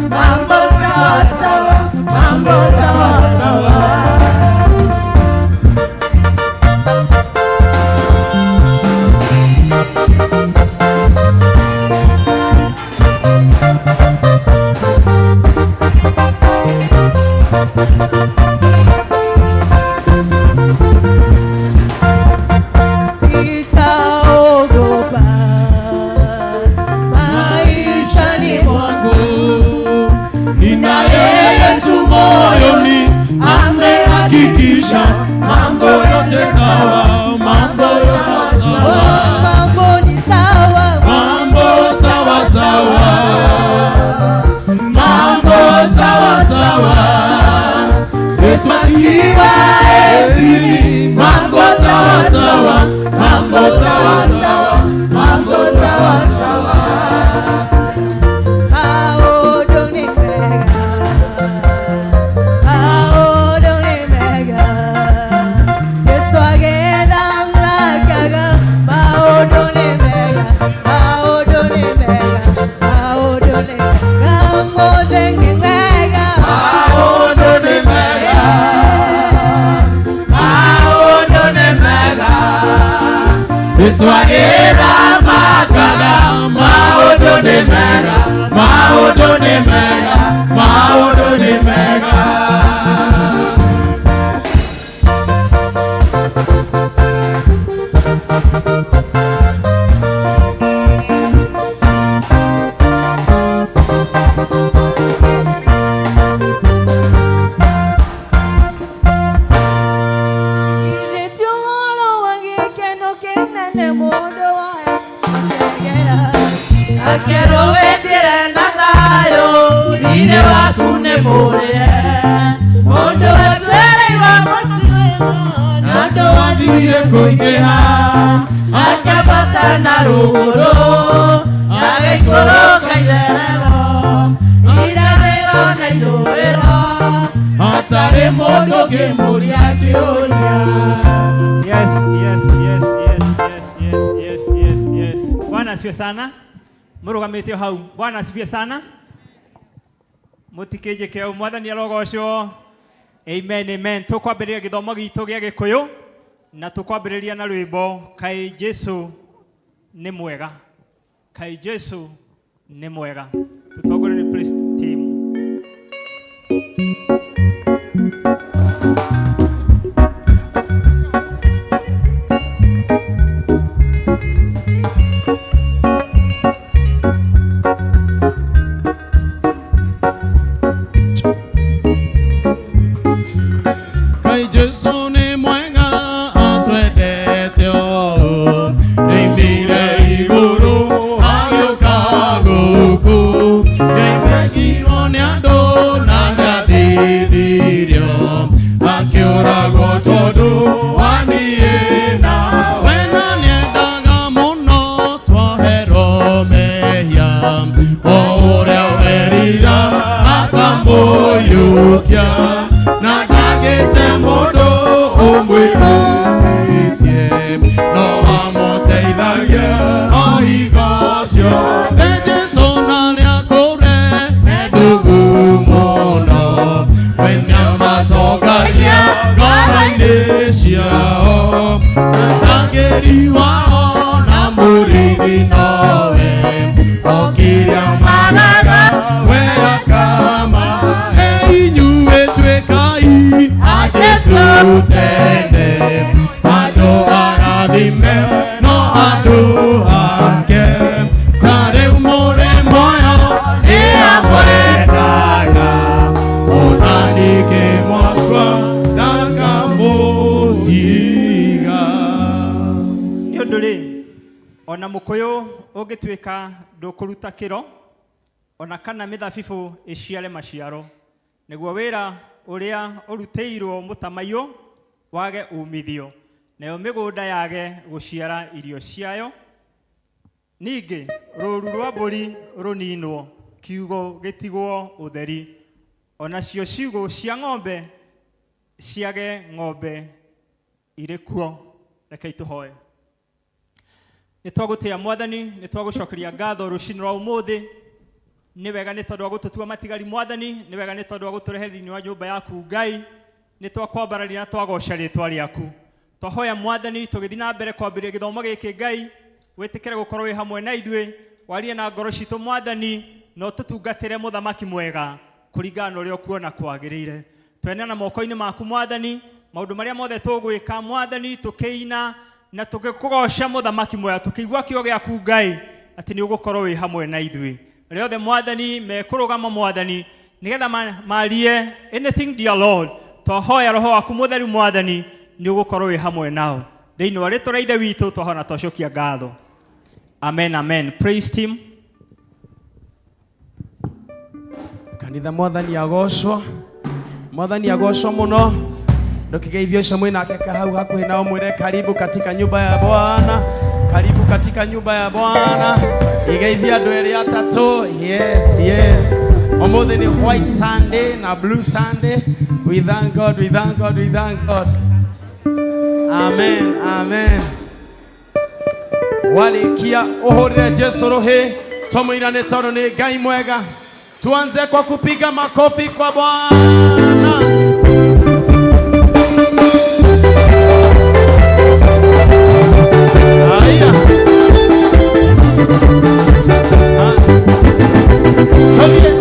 mambo sawa sawa, mambo sawa sawa. Mambo yote sawa, mambo yote sawa, mambo ni sawa, mambo sawa sawa, mambo sawa sawa. Yesu akiwa enzi, mambo sawa sawa, mambo sawa sawa, mambo sawa sawa. Swagera makala maudo ni mega, maudo ni mega, maudo ni mega. Quiero ver la dayo, dire wakune more. Ondo atere vamos nando adire koikeha, akabata narugoro, age koro kaidero, irarero naidoero, atare mondo ke moria kionya. Yes, yes, yes, yes, yes, yes, yes, yes, yes. Bwana asifiwe sana. Murugamite hau. Bwana asifiwe sana. Mutikeje keo mwathani arogocwo. Amen, amen. Tukwambĩrĩria gĩthomo gitũ gĩa Gĩkũyũ na tukwambĩrĩria na rwĩmbo Kai Jesu nĩ mwega. Kai Jesu nĩ mwega. Tutongore ni praise team. Ona mukoyo ogituika ndukuruta kiro ona kana mithabibu iciare maciaro niguo wira uria uruteirwo mutamayo wage umithio nayo migunda yage guciara irio ciayo ningi ruru rwa mburi runinwo kiugo gitigwo utheri ona cio ciugo cia ng'ombe ciage ng'ombe irikuo reke ituhoe. Nitwagutia mwathani nitwagucokeria ngatho rucini rwa umuthi nĩ wega nĩ tondũ wa gũtũtua matigari Mwathani, nĩ wega nĩ tondũ wa gũtũrehe thĩinĩ wa nyũmba yaku Ngai, nĩ twakwambararia na twagoca rĩĩtwa rĩaku. Twahoya Mwathani tũgĩthiĩ na mbere kwambĩrĩria gĩthomo gĩkĩ Ngai, wĩtĩkĩre gũkorwo wĩ hamwe na ithuĩ, warie na ngoro citũ Mwathani, no tũtungatĩre mũthamaki mwega kũringana na ũrĩa ũkuona kwagĩrĩire. Twenana moko-inĩ maku Mwathani, maũndũ marĩa mothe tũgwĩka Mwathani, tũkĩina na tũgĩkũgoca mũthamaki mwega, tũkĩigua kiugo gĩaku Ngai atĩ nĩ ũgũkorwo wĩ hamwe na ithuĩ. Arĩa othe Mwathani mekũrũgama Mwathani nĩgetha marie anything dear Lord, twahoya roho waku mũtheru Mwathani nĩ ũgũkorwo wĩ hamwe nao. Thĩinĩ wa rĩĩtwa rĩa Ithe witũ twahona twacokia ngatho. Amen, amen. Praise team. Kanitha Mwathani agocwo. Mwathani agocwo muno. Ndokigeithio shamwe na kaka hau hakuhĩ nao mwĩre karibu katika nyumba ya Bwana. Karibu katika nyumba ya Bwana. Igeithia andũ erĩ atatũ. Yes, yes. Ũmũthĩ nĩ White Sunday na Blue Sunday. We thank God, we thank God, we thank God. Amen, amen. Walikia ũhũrĩre Jesu rũhĩ, tũmũinane tondũ nĩ Ngai mwega. Tuanze kwa kupiga makofi kwa Bwana. Haya. Tulie.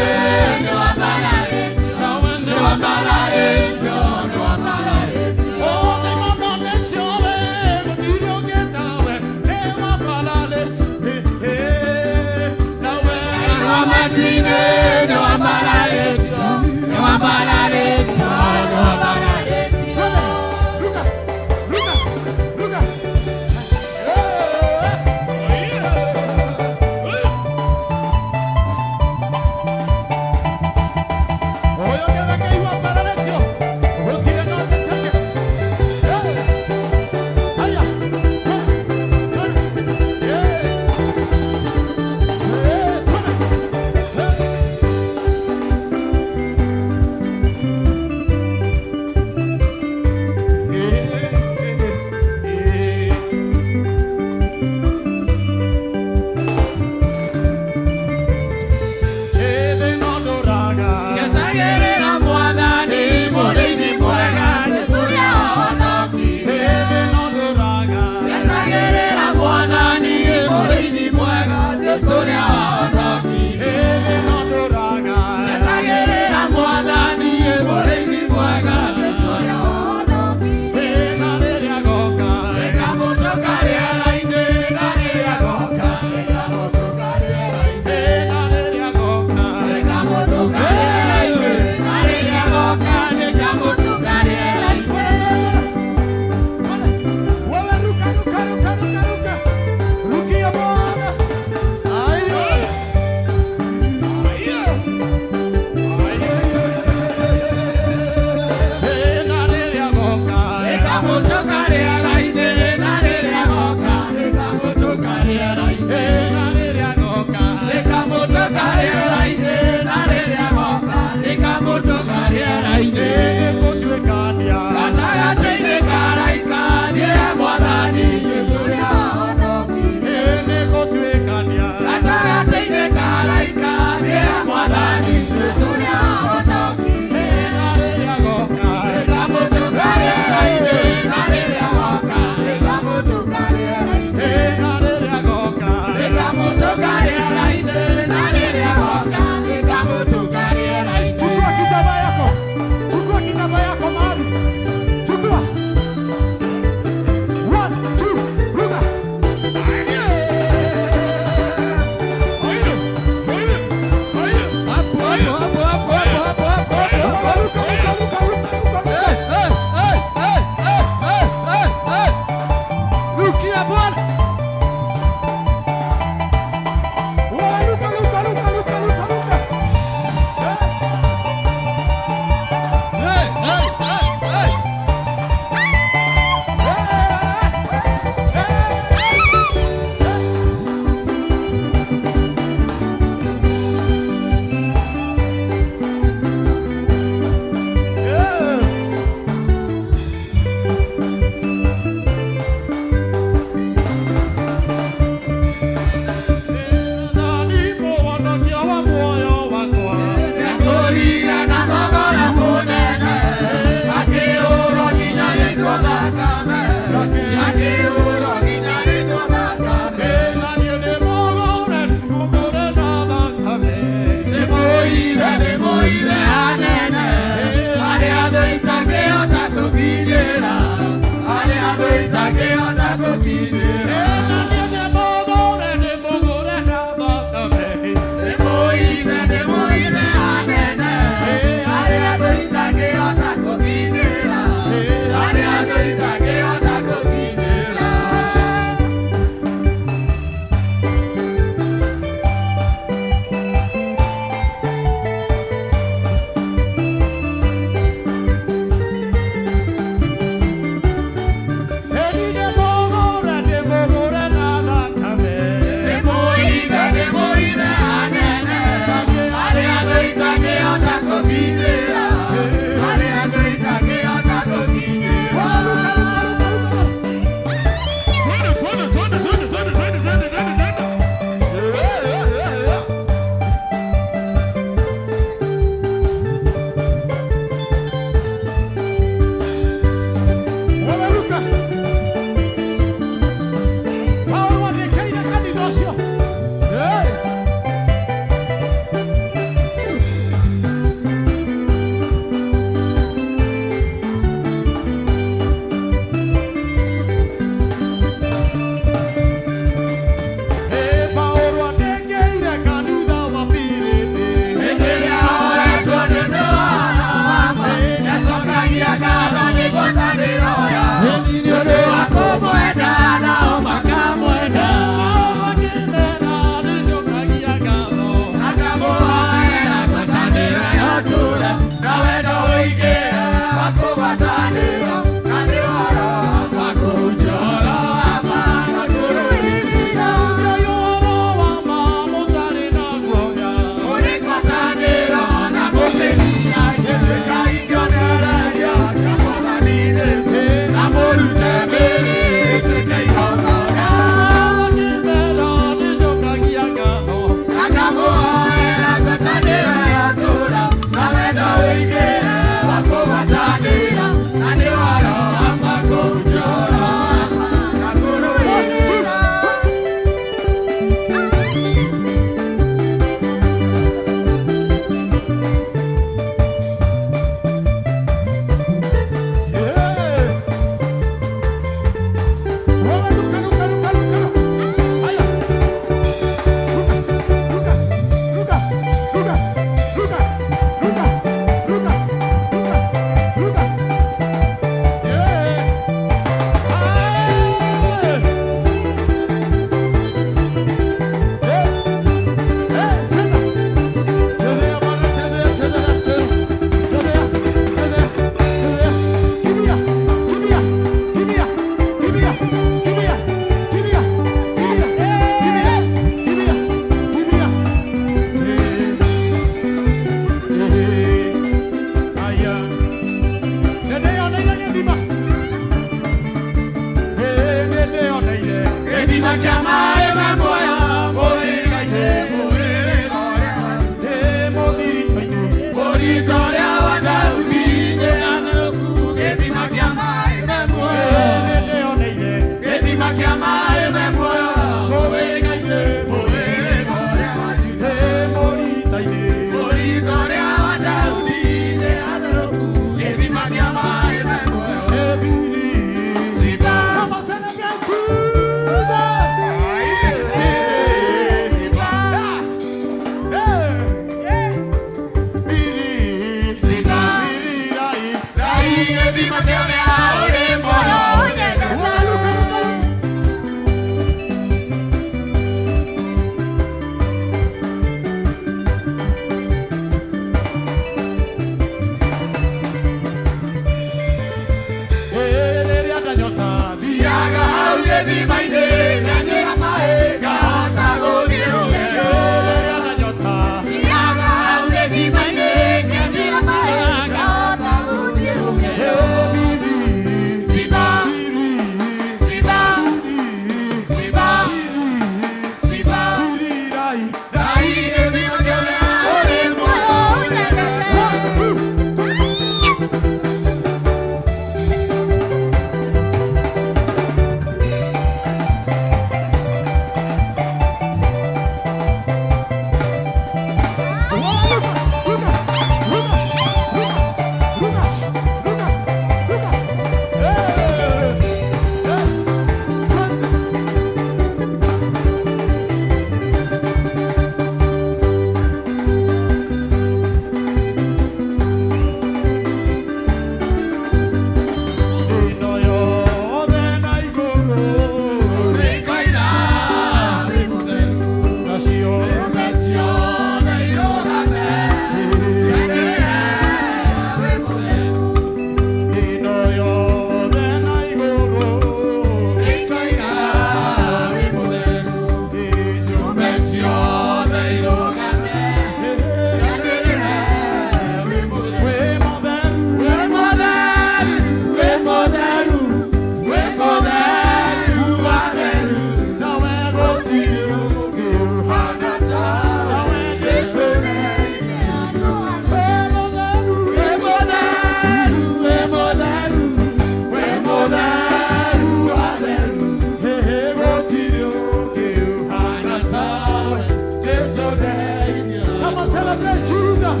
Come on, celebrate Jesus.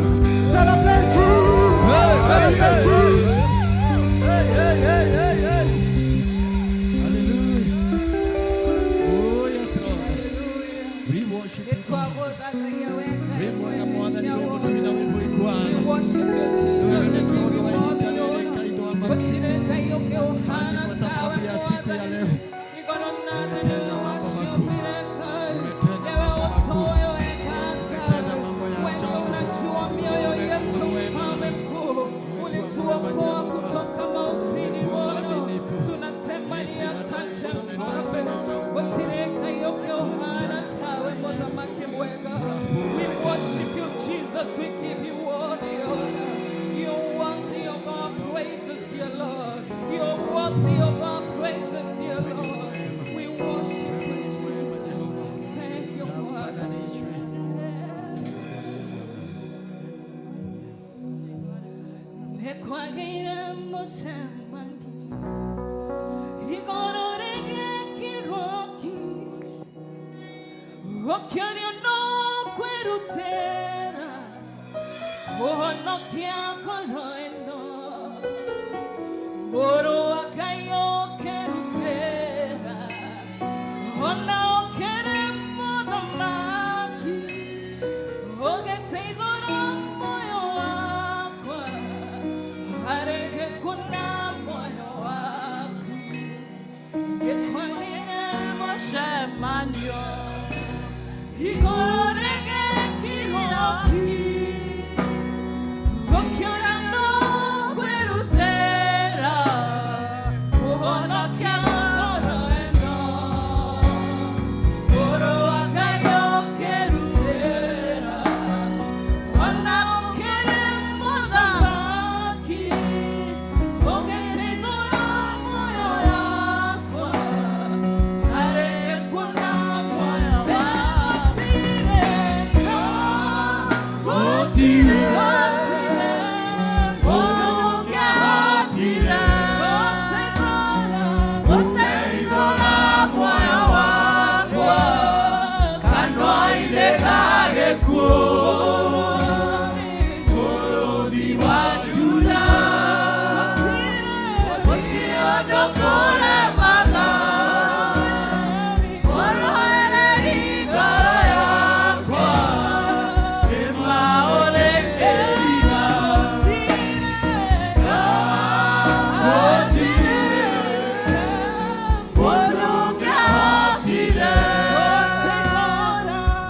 Celebrate Jesus. Celebrate Jesus. Hallelujah. Oh, yes, Lord. We worship you. We we give you all the honor. You're worthy of our praises, dear Lord. You're worthy of our praises, dear Lord. We worship you, Jesus. Thank you, Father. Nekwagira mosamani, igororege kiroki, okyario no kwerutera. Oh, no quiero no, oro akayo kerutera. Oh, no queremos domaki. Oh, que te dora moyo aqua. Haré kuna moyo aqua. Que queremos chamanyo. Y correge kiroki.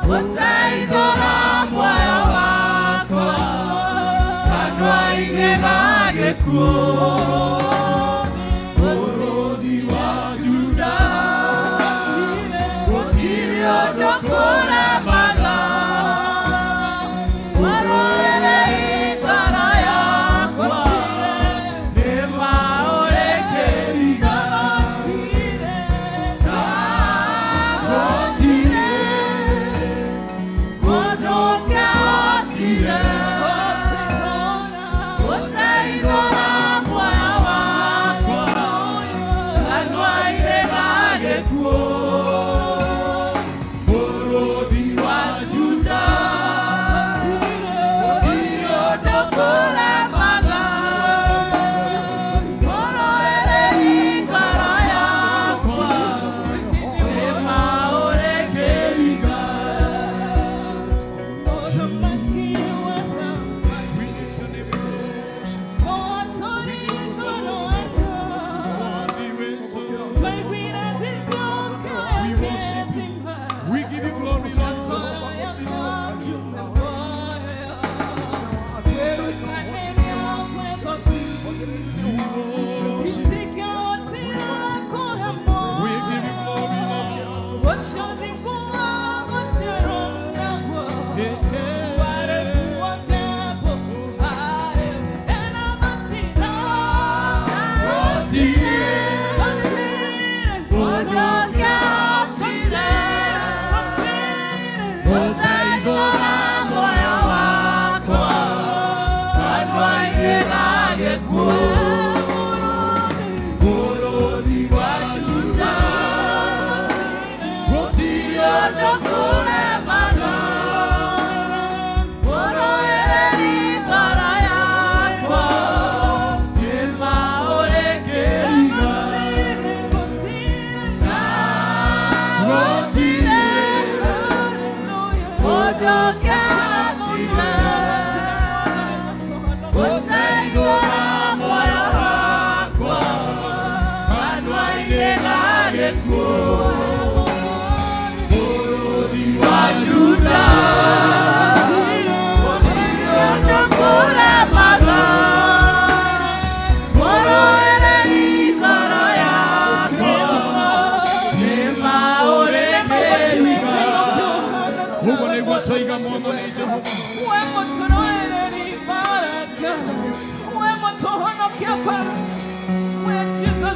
We'll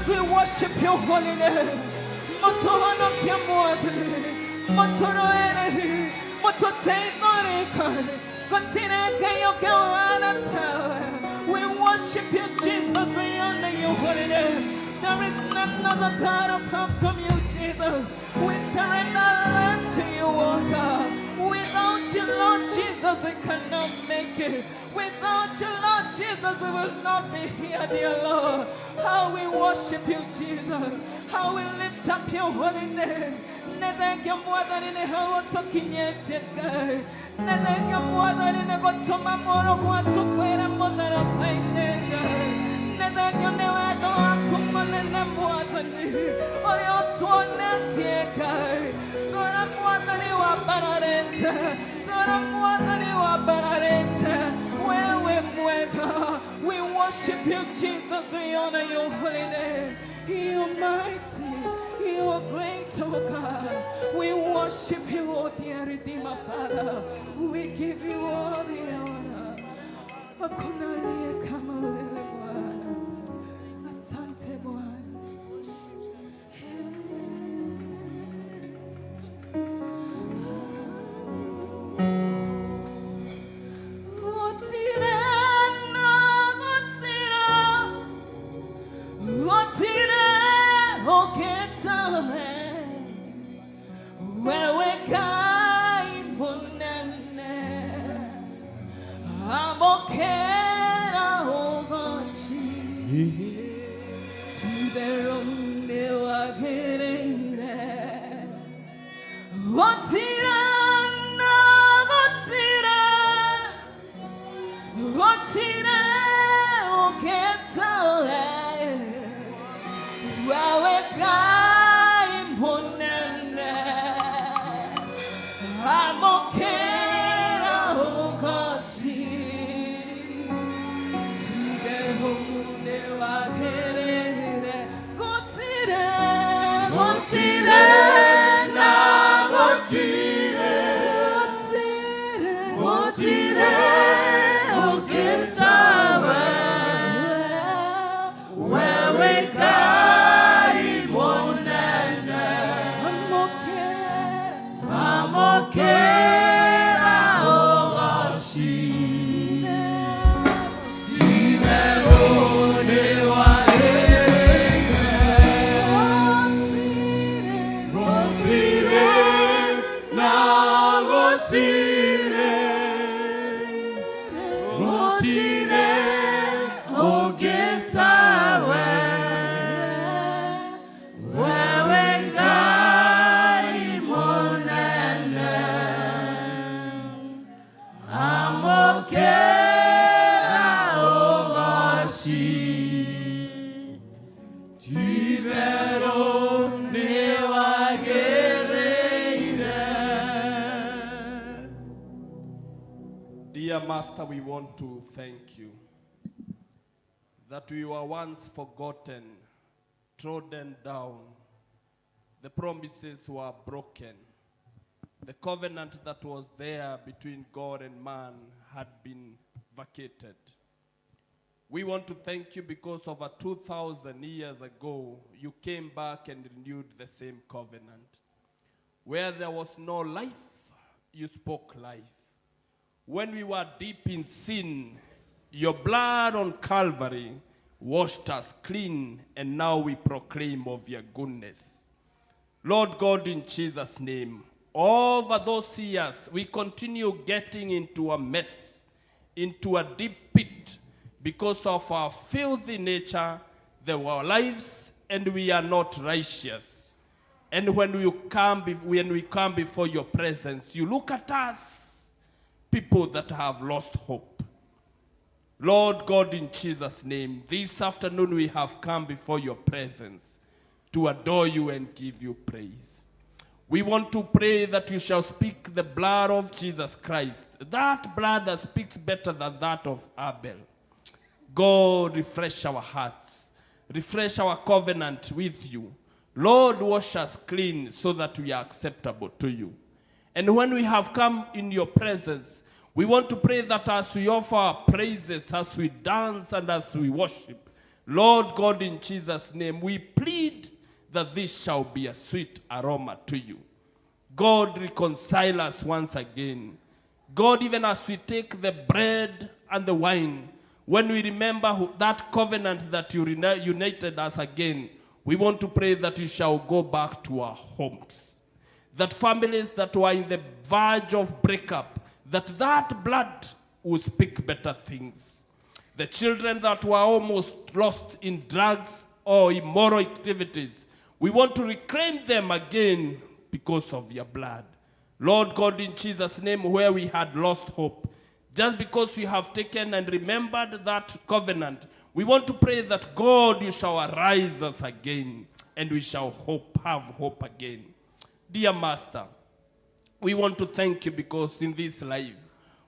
We worship your holy name. Motohono kiamwadri, motoro erehi, mototenorika, kotsine kayo kawana tawe. We worship you, Jesus. We honor your holy name. There is none other God apart from you, Jesus. We surrender our lives to you, oh God. Without you, Lord Jesus, we cannot make it. Without you, Lord Jesus, we will not be here, dear Lord. How we worship you, Jesus. How we lift up your holy name. Nethengia mwathani hawa tokinyeteka. Nethengia mwathani gotoma moro gwatu kwera muthara painega. Nethengia ni wendo waku munene mwathani. Oria tuonetieka. Tora mwathani wa bararete. Tora mwathani wa bararete. Wewe mwega. We worship you, Jesus. We honor your holy name. You're mighty, you are great, oh God. We worship you, oh dear Redeemer, Father. We give you all the honor. Hakuna aliye kama wewe Bwana. Asante Bwana. Dear Master, we want to thank you that we were once forgotten, trodden down. The promises were broken. The covenant that was there between God and man had been vacated. We want to thank you because over 2,000 years ago, you came back and renewed the same covenant. Where there was no life, you spoke life. When we were deep in sin, your blood on Calvary washed us clean, and now we proclaim of your goodness. Lord God, in Jesus' name, over those years, we continue getting into a mess, into a deep pit, because of our filthy nature, our lives, and we are not righteous. And when we come before your presence, you look at us people that have lost hope. Lord God, in Jesus' name, this afternoon we have come before your presence to adore you and give you praise. We want to pray that you shall speak the blood of Jesus Christ, that blood that speaks better than that of Abel. God, refresh our hearts, refresh our covenant with you. Lord, wash us clean so that we are acceptable to you. And when we have come in your presence, we want to pray that as we offer our praises, as we dance and as we worship, Lord God, in Jesus' name, we plead that this shall be a sweet aroma to you. God, reconcile us once again. God, even as we take the bread and the wine, when we remember that covenant that you united us again, we want to pray that we shall go back to our homes. That families that were in the verge of breakup, that blood will speak better things. The children that were almost lost in drugs or immoral activities, we want to reclaim them again because of your blood. Lord God, in Jesus' name, where we had lost hope, just because we have taken and remembered that covenant, we want to pray that God, you shall arise us again and we shall have hope again. Dear Master, we want to thank you because in this life,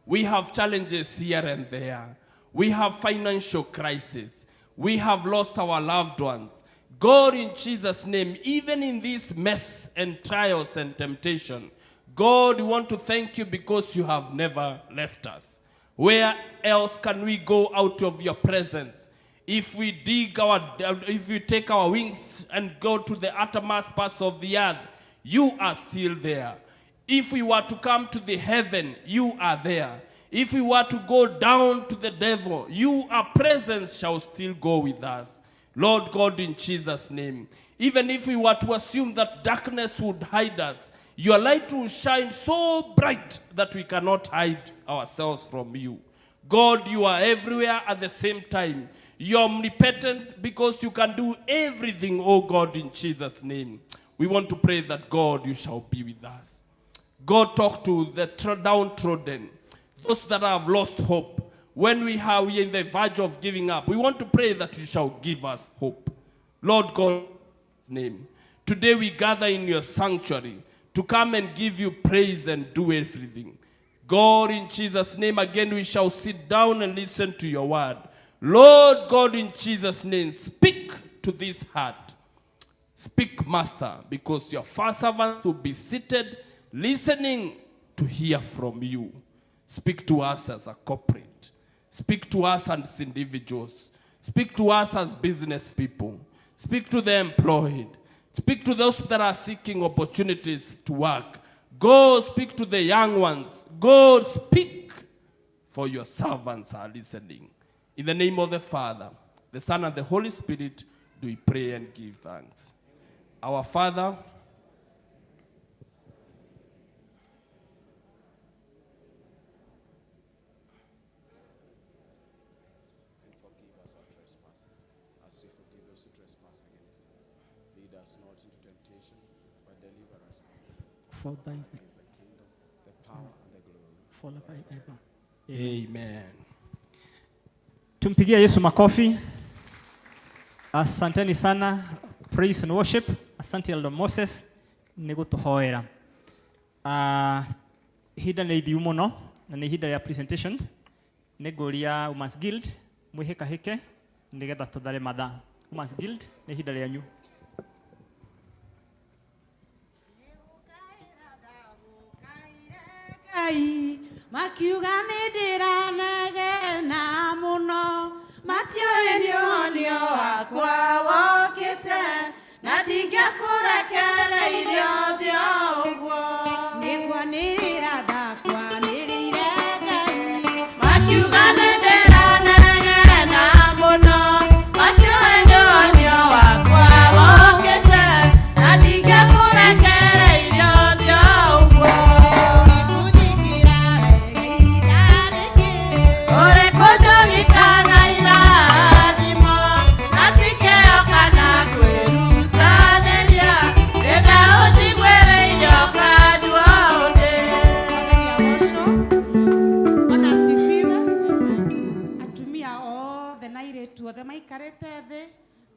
we have challenges here and there. We have financial crisis. We have lost our loved ones. God, in Jesus' name, even in this mess and trials and temptation, God, we want to thank you because you have never left us. Where else can we go out of your presence? If we take our wings and go to the uttermost parts of the earth, you are still there. If we were to come to the heaven, you are there. If we were to go down to the devil, our presence shall still go with us. Lord God, in Jesus' name, even if we were to assume that darkness would hide us, your light will shine so bright that we cannot hide ourselves from you. God, you are everywhere at the same time. You're omnipotent because you can do everything, oh God, in Jesus' name. We want to pray that, God, you shall be with us. God, talk to the downtrodden, those that have lost hope. When we are in the verge of giving up, we want to pray that you shall give us hope. Lord God, in Jesus' name, today we gather in your sanctuary to come and give you praise and do everything. God, in Jesus' name, again we shall sit down and listen to your word. Lord God, in Jesus' name, speak to this heart. Speak, Master, because your first servants will be seated listening to hear from you. Speak to us as a corporate. Speak to us as individuals. Speak to us as business people. Speak to the employed. Speak to those that are seeking opportunities to work. God, speak to the young ones. God, speak, for your servants are listening. In the name of the Father, the Son, and the Holy Spirit, do we pray and give thanks. Our Father, for thine is the kingdom, the power, and the glory, forever and ever. Amen. Tumpigie Yesu makofi. Asanteni sana, praise and worship. Asante Elder Moses, nigutuhoera. Hida ni ithiu muno, na ni hida ya presentation. Neguria Umas Guild, mwihika hike, nigetha tuthare mathaa. Umas Guild, ni hida rĩanyu. Makiuga nĩndĩranegena mũno, matiũĩ nĩũhonio wakwa wokĩte, na ndingĩkũrekereirie ũthiĩ ũguo. Nĩkwanĩrĩra ndakwanĩrĩire Ngai. Makiuga nĩndĩranegena mũno, matiũĩ nĩũhonio wakwa wokĩte, na ndingĩkũrekereirie ũthiĩ ũguo.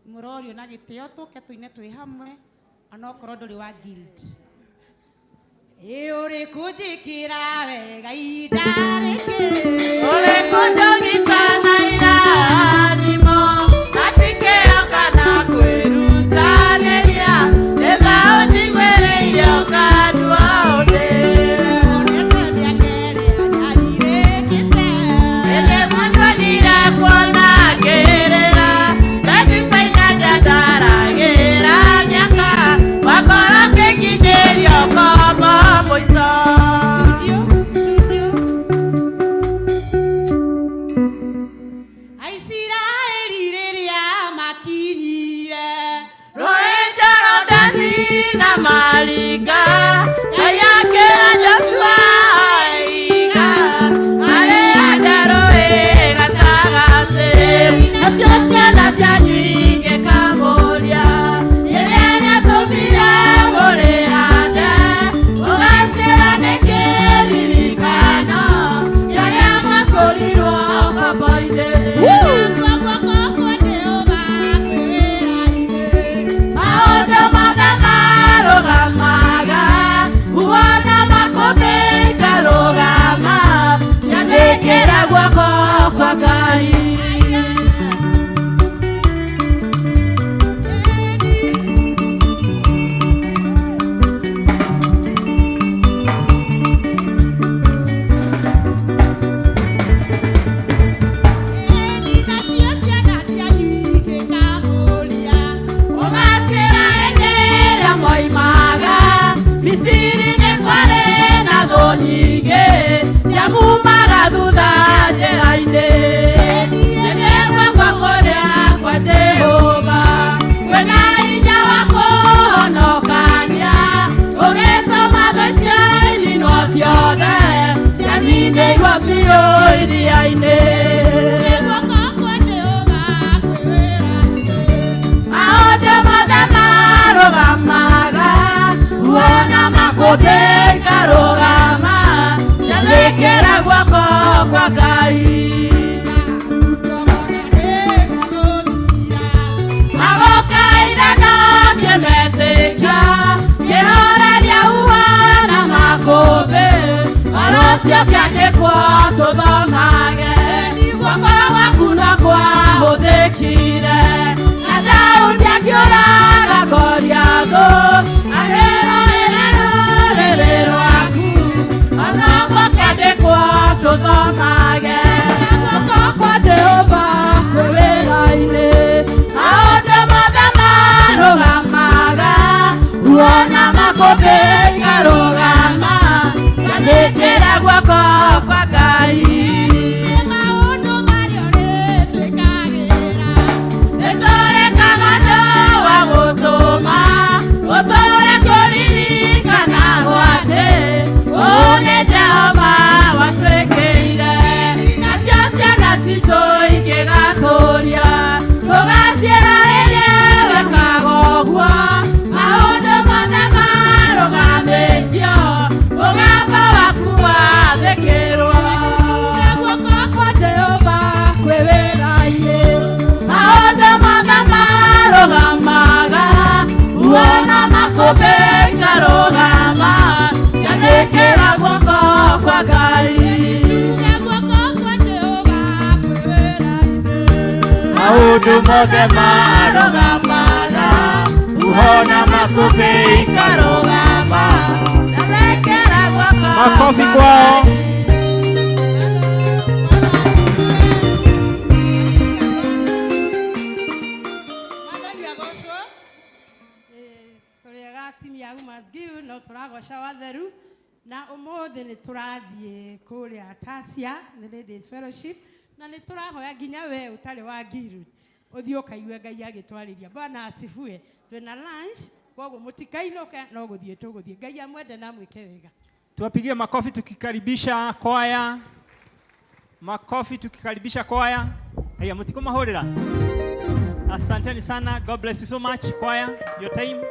murorio na gitio tuke tuine twi hamwe anokorwo nduri wa guild uri kujikira wega idareke uri kujogitana irathimo atike okana kwirutaneria nega utigwereire okandua ode onete kere anyaririkite ende mundu ndirakuona gerera ndazisaina ndataragira myaka wakoroke kinyerio komo moiso studio Aisiraeli riria makinyire rũĩ Jorodani na maringa ayakĩra Joshua aiga arĩa nja rũĩ gatagatĩ nacio ciana cianyu ingĩkamũria rĩrĩa nyatũmire mũrĩ ande mũgacĩra nĩ kĩririkano rĩrĩa mwakũrirwo ngombo-inĩ maũndũ mothe marũgamaga uona makũmbĩ ikarũgama ciathĩkĩra guoko kwa Ngai ũgacĩra hĩndĩ ĩrĩa moimaga Misiri nĩ kwarĩ na thũ nyingĩ ciamumaga thutha njĩra-inĩ nĩ guoko kũrĩa kwa Jehova kwĩna hinya wa kũhonokania ũgĩtũma thũ icio ininwo ciothe cianinĩirwo biũ iria-inĩ maũndũ mothe marũgamaga uona makũmbĩ ikarũgama ciathĩkĩra guoko kwa Ngai magokaire na mĩemetĩkia kĩhoreria uona makũmbĩ orocio kĩandĩkwo tũthomage guoko gwaku no kwahũthĩkire na Daudi akĩũraga Goliathũ arĩrorere rũrĩrĩ rwaku onoguo kĩandĩkwo tũthomage guoko kwa Jehova kwĩ wĩra-inĩ maũndũ mothe marũgamaga uona makũmbĩ ikarũgama ciathĩkĩra guoko kwa Ngai maũndũ marĩa ũrĩtwĩkagĩra nĩtũrĩkaga nĩ wa gũtũma ũtũre kũririkanagwo atĩ ũũ nĩ Jehova watwĩkĩire nacio ciana citũ ingĩgatũũria tũgaciĩra rĩrĩa wekaga ũguo maũndũ mothe marũgamĩtio mũgambo waku wathĩkĩrwo guoko kwa Jehova kwĩ wĩra-inĩ maũndũ mothe marũgamaga uona makũmbĩ ikarũgama ciathĩkĩra guoko kwa Ngai maũndũ mothe marũgamaga uona makũmbĩ ikarũgama ciathĩkĩra guoko Makofi kwao. Mwathani agocwo tũrĩega timu ya Women's Guild no tũragoca watheru na ũmũthĩ nĩ tũrathiĩ kũrĩa Tasia nĩ Ladies Fellowship na nĩ tũrahoya nginya we ũtarĩ wa Guild ũthiĩ ũkaigue Ngai agĩtwarĩria Bwana asifiwe twĩna lunch koguo mũtikainũke no gũthiĩ tũgũthiĩ Ngai amwende na mwĩke wega Tuwapigie makofi tukikaribisha kwaya. Makofi tukikaribisha kwaya. Haya mtiko mahorera. Asanteni sana. God bless you so much kwaya. Your time.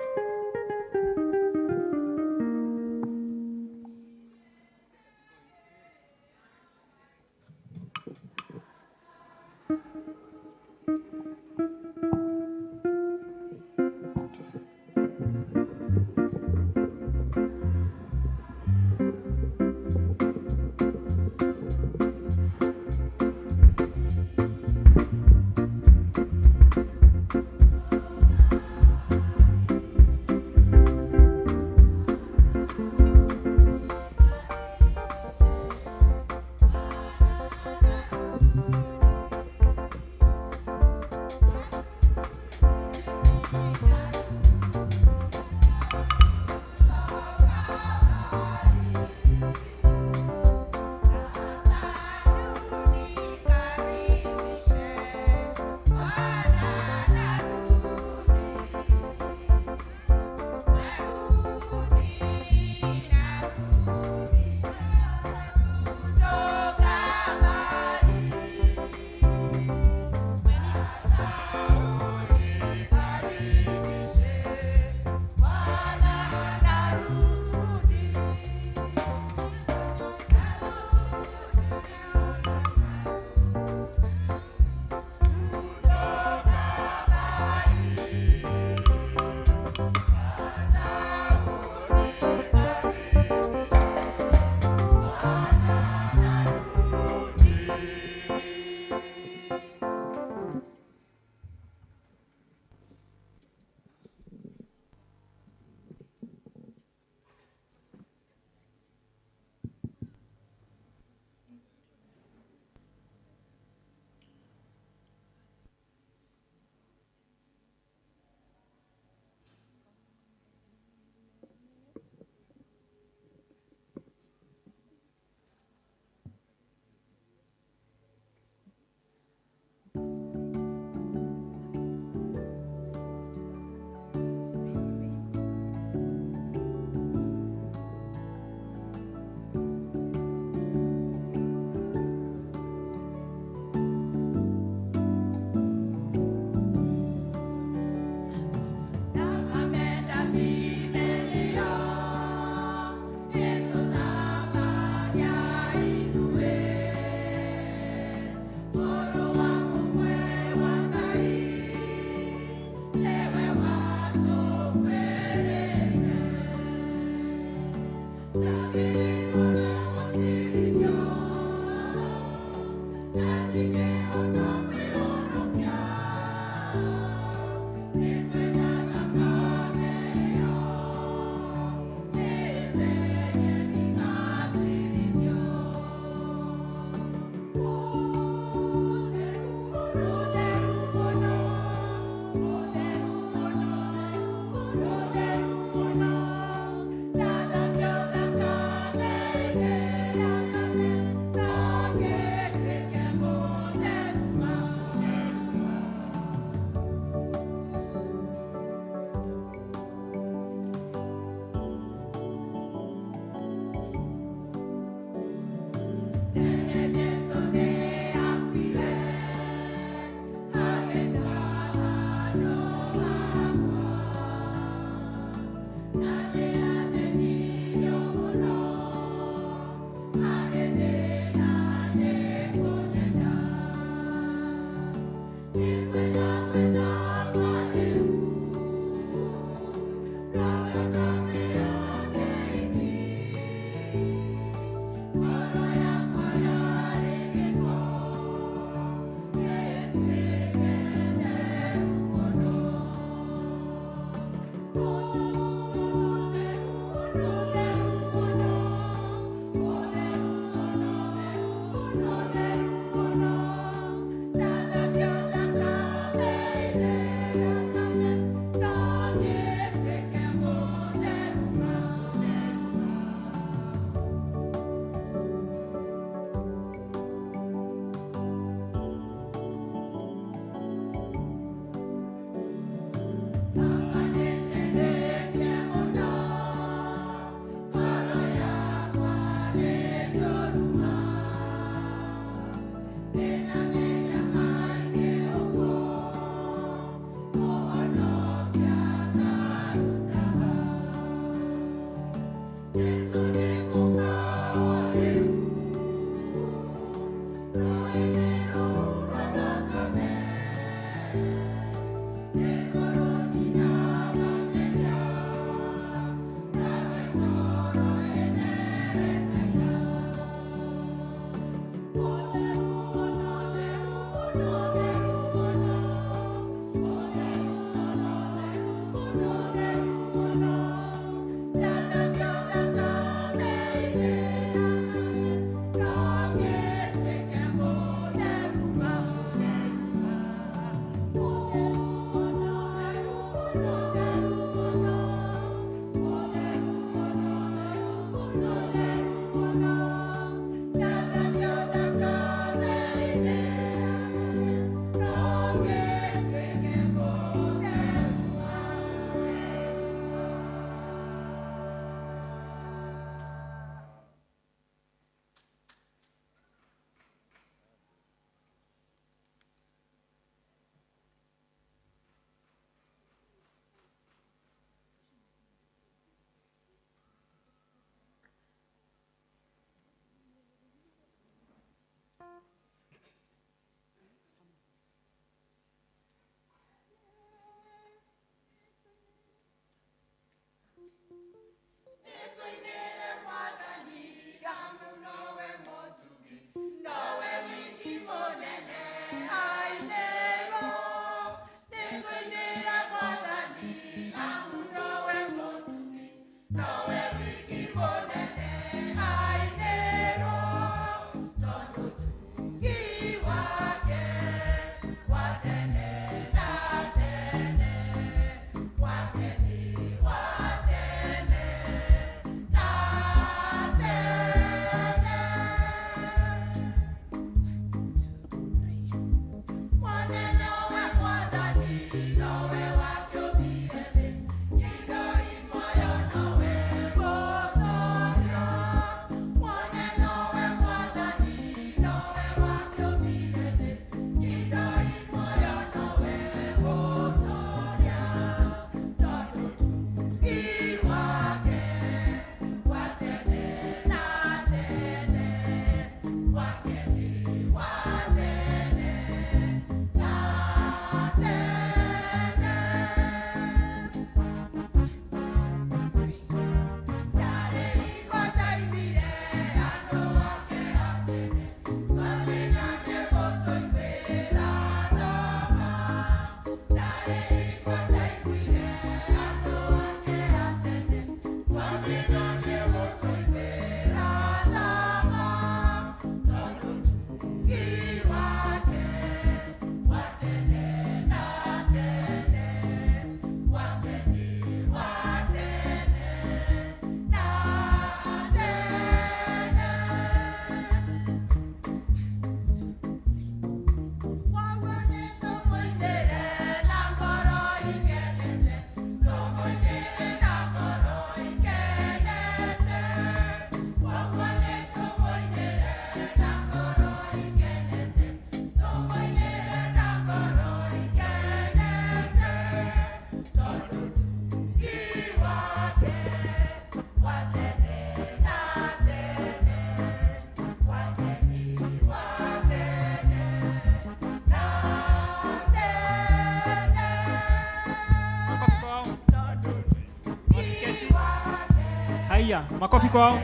Haya, makofi kwao.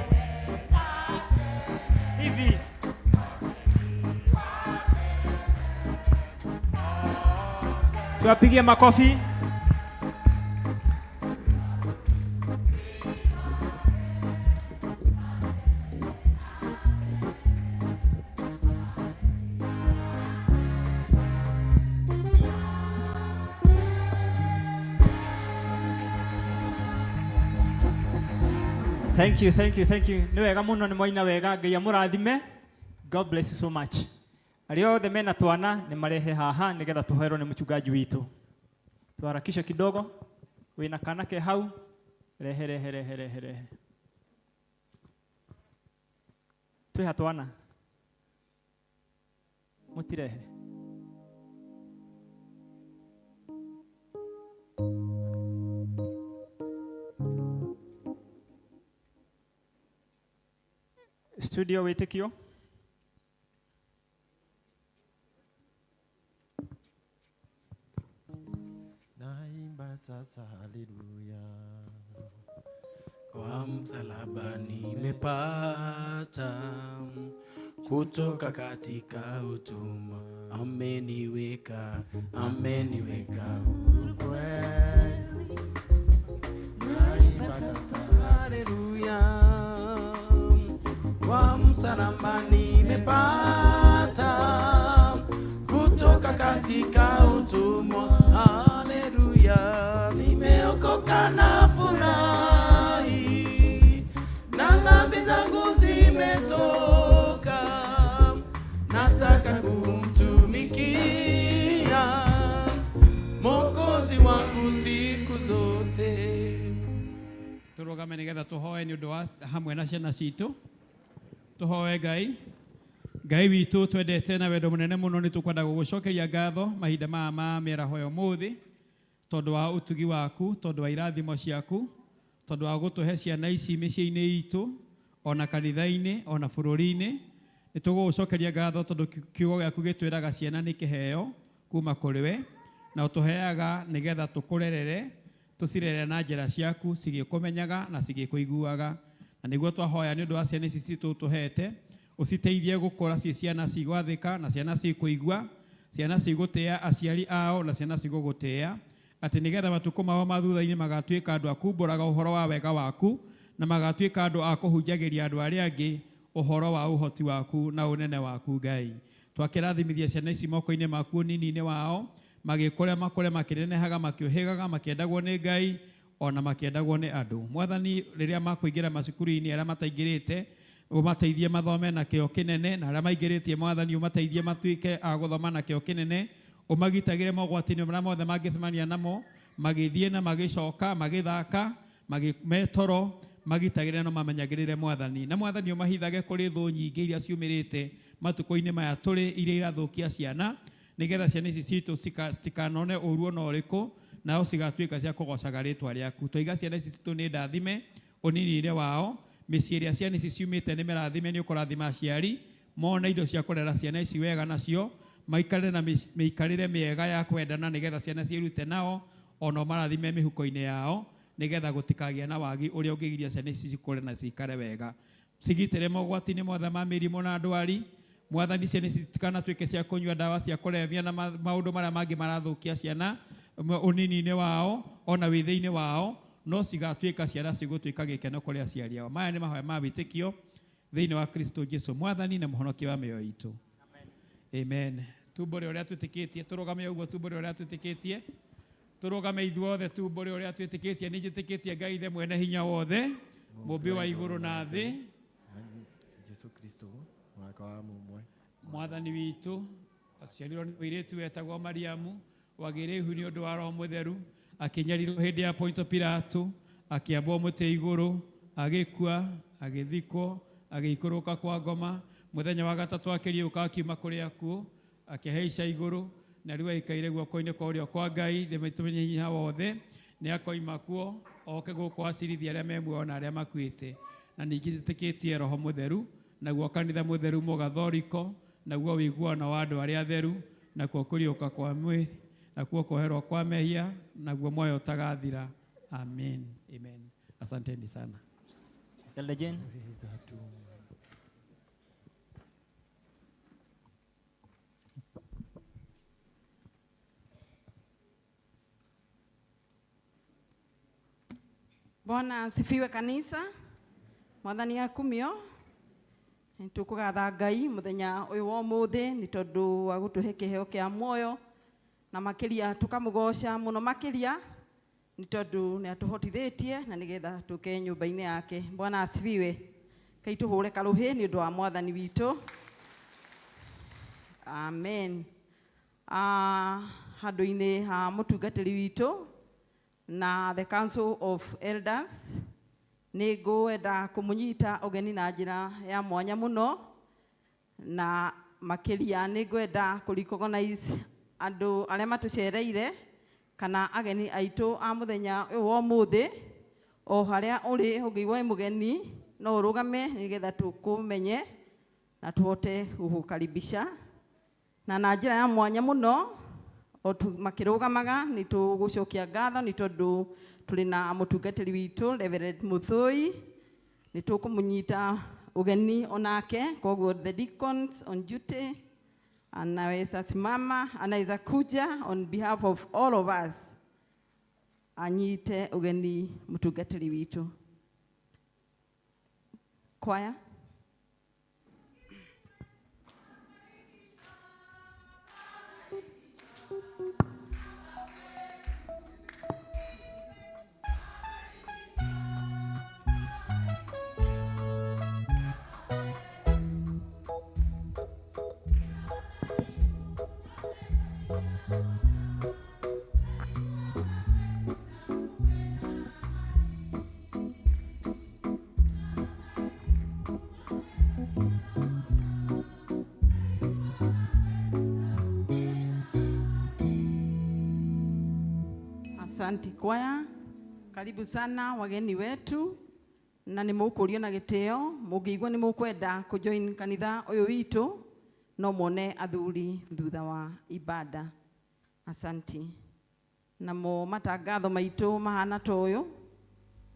Hivi. Tuwapigie makofi. Thank you, thank you, thank you. Ni wega muno, ni mwaina wega, Ngai amurathime. God bless you so much. Ario othe mena twana ni marehe haha nigetha tuherwo ni mchungaji witu. Tuharakishe kidogo. Wina kanake hau. Rehe. Twiha twana. Mutirehe. Studio witikio. Naimba sasa haleluya. Kwa msalaba nimepata kutoka katika utumwa, ameniweka huru kweli. Naimba sasa haleluya. Kwa msalaba nimepata kutoka katika utumwa, haleluya. Nimeokoka na furahi, na dhambi zangu zimetoka, nataka kumtumikia Mwokozi wangu siku zote. Turugame nigetha tuhoe ni undu wa hamwe na ciana citu. Tuhoe Ngai witu twendete na wendo munene muno, ni tukwenda gugucokeria ngatho mahinda ma mĩaraho ya ũmũthĩ tondu wa utugi waku, tondu wa irathimo ciaku, tondu wa gutuhe ciana ici mĩciĩ-inĩ itu, ona kanitha-inĩ, ona bũrũri-inĩ. Nĩ tũgũgũcokeria ngatho tondu kiugo gĩaku gĩtwĩraga ciana nĩ kĩheo kuma kũrĩ we, na ũtũheaga nĩgetha tũkũrerere, tũcirere na njĩra ciaku cigĩkũmenyaga na cigĩkũiguaga. Na nĩguo twahoya nĩ ũndũ wa ciana ici citũ tũhete, ũciteithie gũkũra ciĩ ciana cigwathĩka na ciana cigũigua, ciana cigũtĩa aciari ao na ciana cigũgũtĩa, atĩ nĩgetha matukũ mao ma thutha-inĩ magatuĩka andũ a kumbũraga ũhoro wa wega waku, na magatuĩka andũ a kũhunjagĩria andũ arĩa angĩ ũhoro wa ũhoti waku na ũnene waku Ngai. Twakĩrathimithia ciana ici moko-inĩ maku ũnini-inĩ wao, magĩkũre makũre makĩnenehaga, makĩũhĩgaga, makĩendagwo nĩ Ngai, ona makĩendagwo nĩ andũ. Mwathani, rĩrĩa makũingĩra macukuru-inĩ arĩa mataingĩrĩte, umateithie mathome na kĩo kĩnene, na arĩa maingĩrĩtie Mwathani umateithie matuĩke a gũthoma na kĩo kĩnene, umagitagĩre mogwati-inĩ marĩa mothe mangĩcemania namo, magĩthiĩ na magĩcoka, magĩthaka, metoro, magitagĩre no mamenyagĩrĩre Mwathani. Na Mwathani umahithage kũrĩ thũ nyingĩ iria ciumĩrĩte matukũ-inĩ maya tũrĩ, iria irathũkia ciana, nĩgetha ciana ici citũ citikanone ũru ona ũrĩkũ, nao cigatuĩka cia kũgocaga rĩtwa rĩaku. Twaiga ciana ici citũ nĩ ndathime ũnini-inĩ wao, mĩciĩ ĩrĩa ciana ici ciumĩte nĩ mĩrathime, nĩ ũkũrathima aciari, mona indo cia kũrera ciana ici wega nacio, maikarĩre na mĩikarĩre mĩega ya kwendana, nĩgetha ciana ciĩrute nao, ona marathime mĩhuko-inĩ yao, nĩgetha gũtikagĩa na wagi ũrĩa ũngĩgiria ciana ici cikũre na cikare wega. Cigitĩre mogwati-inĩ mothe ma mĩrimũ na ndwari. Mwathani, ciana ici tikanatuĩke cia kũnyua ndawa cia kũrebia na maũndũ marĩa mangĩ marathũkia ciana ũnini-inĩ wao, ona wĩthĩ-inĩ wao, no cigatuĩka ciana cigũtuĩka gĩkeno kũrĩ aciari ao. Maya nĩ mahoya ma wĩtĩkio thĩinĩ wa Kristo Jesũ Mwathani na mũhonokia wa mĩoyo itũ. Amen. Tumbũre ũrĩa twĩtĩkĩtie, tũrũgame ũguo tumbũre ũrĩa twĩtĩkĩtie. Tũrũgame ithuothe tumbũre ũrĩa twĩtĩkĩtie. Nĩ njĩtĩkĩtie Ngai ithe mwene hinya wothe, mũmbi wa igũrũ na thĩ, Jesũ Kristo mwaka wa mũmwe, Mwathani witũ, aciarirwo nĩ mũirĩtu wetagwo Mariamu, wagĩrĩhu nĩ ũndũ wa Roho Mũtheru, akĩnyarirwo hĩndĩ ya Ponto Pilato, akĩambwo mũtĩ igũrũ, agĩkua, agĩthikwo, agĩikũrũka kwa ngoma, mũthenya wa gatatũ akĩriũka akiuma kũrĩ akuũ, akĩhaica igũrũ, na rĩu aikaire guoko-inĩ kwa ũrĩo kwa Ngai thĩ maitũmenye hinya wothe, nĩ akoima kuo oke gũkũ acirithia arĩa me muoyo na arĩa makuĩte. Na ningĩ njĩtĩkĩtie Roho Mũtheru, naguo kanitha mũtheru mũgathoriko, naguo wĩiguano wa andũ arĩa atheru, nakuo kũriũka kwa mwĩrĩ, nakuo kweherwo kwa mehia, naguo moyo ũtagathira. Amen. Amen. Asanteni sana. Elder Jane. Bwana asifiwe kanisa. Mwathani akumio. Nitukugatha Ngai muthenya uyu wa umuthi ni tondu wa gutuhe kiheo kia muoyo na makiria tukamugosha muno makiria ni tondu ni atuhotithitie na nigetha tuke nyumba-ini yake. Bwana asifiwe. Kai tuhure karuhi ni undu wa mwathani witu. Amen. Handu-ini ha mutungatiri witu na the Council of Elders ni ngwenda kumunyita ugeni na njira ya mwanya muno na makiria ni ngwenda kurecognize andu aria matucereire kana ageni aitu a muthenya wa umuthi o haria uri ungiigwa mugeni no urugame nigetha tukumenye na tuhote gukukaribisha na njira ya mwanya muno o makirugamaga ni tugucokia ngatho ni tondu tuli na mutungatiri witu Reverend Muthui ni tukumunyita ugeni onake koguo the deacons on duty anaweza simama anaweza kuja on behalf of all of us anyite ugeni mutungatiri witu. Choir. Asante kwaya. Karibu sana wageni wetu na nimukurio na giteo mugiigwa nimukwenda kujoin kanitha uyu witu no mone athuri thutha wa ibada. Asante. Namo matangatho maitu mahana toyo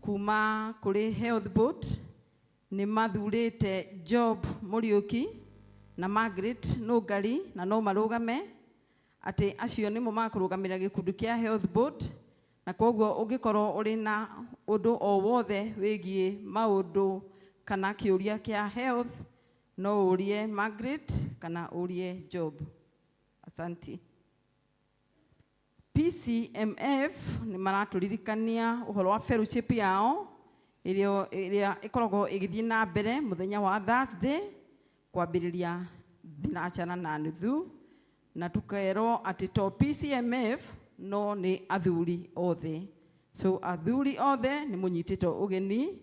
kuma kuri Health Board ni mathurite Job Muriuki na Margaret Nugari na no marugame ati acio nimo makurugamira gikundi kia Health Board na koguo ungikorwo uri na undu o wothe wigie maundu kana kiuria kia health no urie Margaret kana urie Job. Asante. PCMF ni maraturirikania uhoro wa fellowship yao iria ikoragwo igithii na mbere muthenya wa Thursday kwambiriria thinacara na nuthu na tukaerwo ati to PCMF no ni athuri othe. So athuri othe ni munyitito ugeni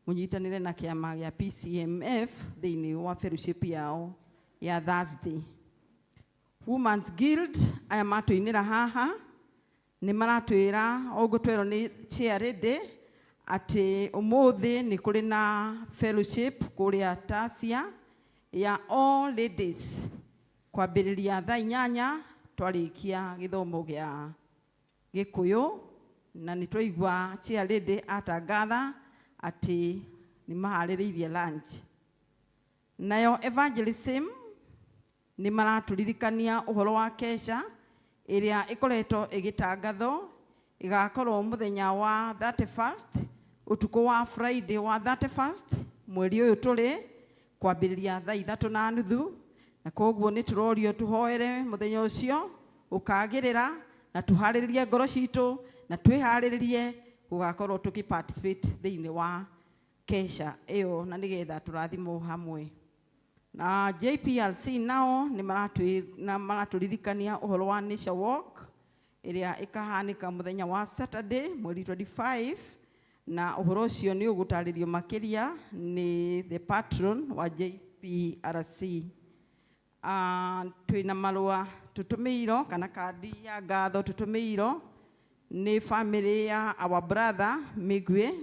munyitanire na kiama ya PCMF thiini wa fellowship yao ya Thursday. Women's Guild aya matuinira haha ni maratwira ogutwero ni chairede ati umuthi ni kuri na fellowship kuria Tasia ya all ladies kwambiriria thaa 8 twarikia githomo gia Gikuyu na nitwaigwa chairede atangatha ati ni mahaririirie lunch. Nayo evangelism ni maraturirikania uhoro wa kesha iria ikoretwo igitangatho igakorwo muthenya wa 31st utuko wa Friday wa 31st mweri uyu turi kwambiriria thaa 3:30 na koguo ni turorio tuhoere muthenya ucio ukagirira na tuhariririe ngoro citu na twiharirie gugakorwo tukiparticipate thiini wa kesha iyo na nigetha turathimo hamwe. Na JPLC nao ni maraturirikania uhoro wa Nature Walk iria ikahanika muthenya wa Saturday mweri 25 na uhoro ucio ni ugutaririo makiria ni the patron wa JPRC. Twina marua tutumiiro kana kadi ya ngatho tutumiiro ni family ya our brother Migwe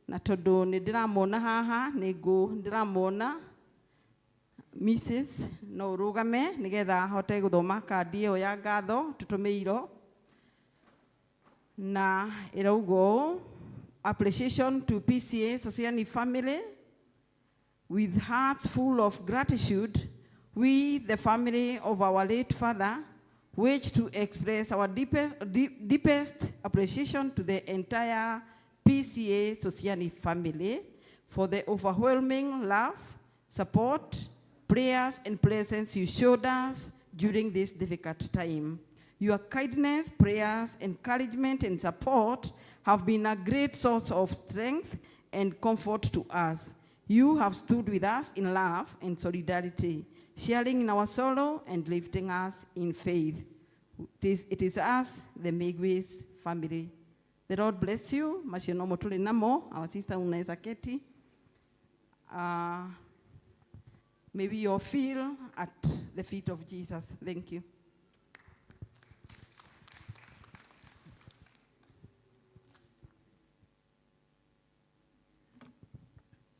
na tondu ni ndiramona haha ndiramona Mrs. no rugame nigetha hote guthoma kadi iyo ya ngatho tutumiiro na iraugo appreciation to PCA Society family With hearts full of gratitude, we, the family of our late father, wish to express our deepest appreciation to the entire PCA Sociani family for the overwhelming love, support, prayers, and presence you showed us during this difficult time. Your kindness, prayers, encouragement, and support have been a great source of strength and comfort to us. You have stood with us in love and solidarity, sharing in our sorrow and lifting us in faith. It is us, the Migwis family. The Lord bless you. Mashinomo tuli namo, our sister unaweza keti. Maybe you'll feel at the feet of Jesus. Thank you.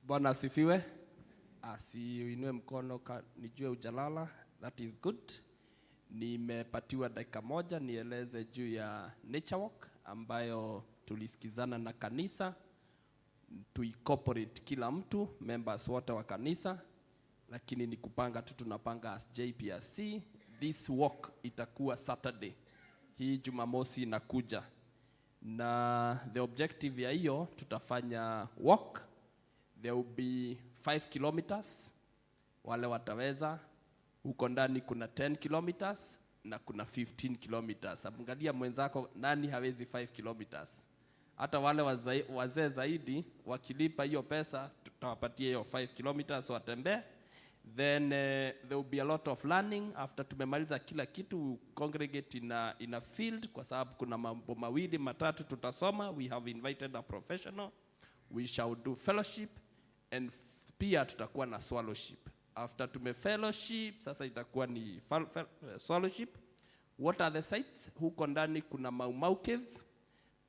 Bwana asifiwe. Asiuinue mkono nijue ujalala. That is good. Nimepatiwa dakika moja nieleze juu ya Nature Walk ambayo tulisikizana na kanisa to incorporate kila mtu, members wote wa kanisa, lakini ni kupanga tu, tunapanga as JPRC. This walk itakuwa Saturday. Hii Jumamosi inakuja. Na the objective ya hiyo tutafanya walk. There will be 5 kilometers. Wale wataweza. Huko ndani kuna 10 kilometers na kuna 15 kilometers. Angalia mwenzako nani hawezi 5 kilometers. Hata wale wazee zaidi wakilipa hiyo pesa tutawapatia hiyo 5 kilometers watembee. Then there will be a lot of learning after tumemaliza kila kitu, congregate in a field kwa sababu kuna mambo mawili matatu tutasoma. We have invited a professional. We shall do fellowship and pia tutakuwa na swallowship. After tume fellowship sasa itakuwa ni swallowship. What are the sites? Huko ndani kuna Mau Mau Cave,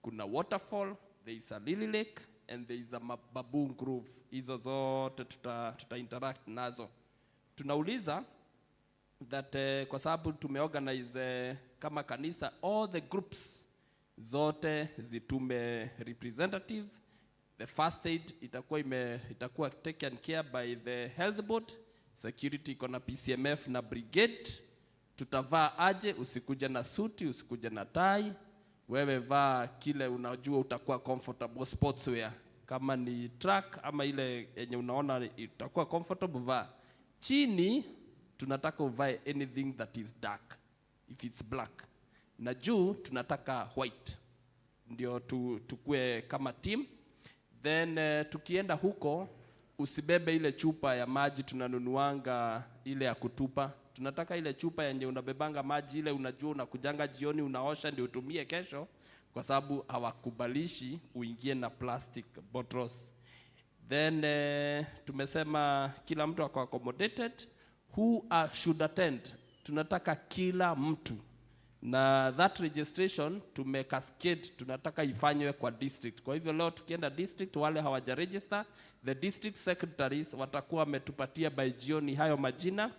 kuna waterfall, there is a lily lake and there is a baboon grove. Hizo zote tuta interact nazo. Tunauliza that kwa sababu tumeorganize kama kanisa, all the groups zote zitume representative. The first aid itakuwa taken care by the health board, security iko PCMF na brigade. Tutavaa aje, usikuje na suti, usikuje na tai. Wewe vaa kile unajua utakuwa comfortable, sportswear. Kama ni track ama ile yenye unaona utakuwa comfortable, vaa. Chini tunataka uvae anything that is dark if it's black. Na juu tunataka white. Ndio tukue kama team. Then tukienda huko usibebe ile chupa ya maji tunanunuanga ile ya kutupa. Tunataka ile chupa yenye unabebanga maji ile unajua unakujanga jioni unaosha ndio utumie kesho, kwa sababu hawakubalishi uingie na plastic bottles. Then tumesema kila mtu ako accommodated. Who should attend? Tunataka kila mtu. Na that registration tumecascade, tunataka ifanywe kwa district. Kwa hivyo leo tukienda district, wale hawaja register, the district secretaries watakuwa wametupatia by jioni hayo majina,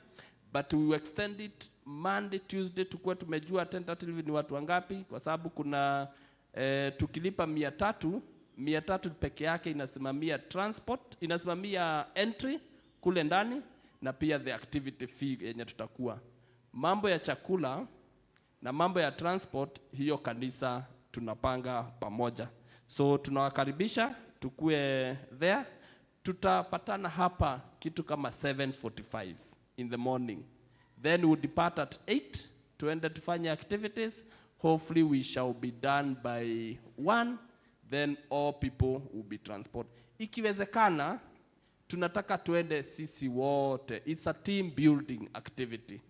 but we will extend it Monday, Tuesday tukue tumejua tentatively ni watu wangapi, kwa sababu kuna tukilipa 300 peke yake inasimamia transport, inasimamia entry kule ndani na pia the activity fee yenye tutakuwa. Mambo ya chakula na mambo ya transport hiyo kanisa tunapanga pamoja. So tunawakaribisha tukue there. Tutapatana hapa kitu kama 7:45 in the morning. Then we'll depart at 8 tuende tufanye activities. Hopefully we shall be done by 1. Then all people will be transported. Ikiwezekana tunataka tuende sisi wote. It's a team building activity.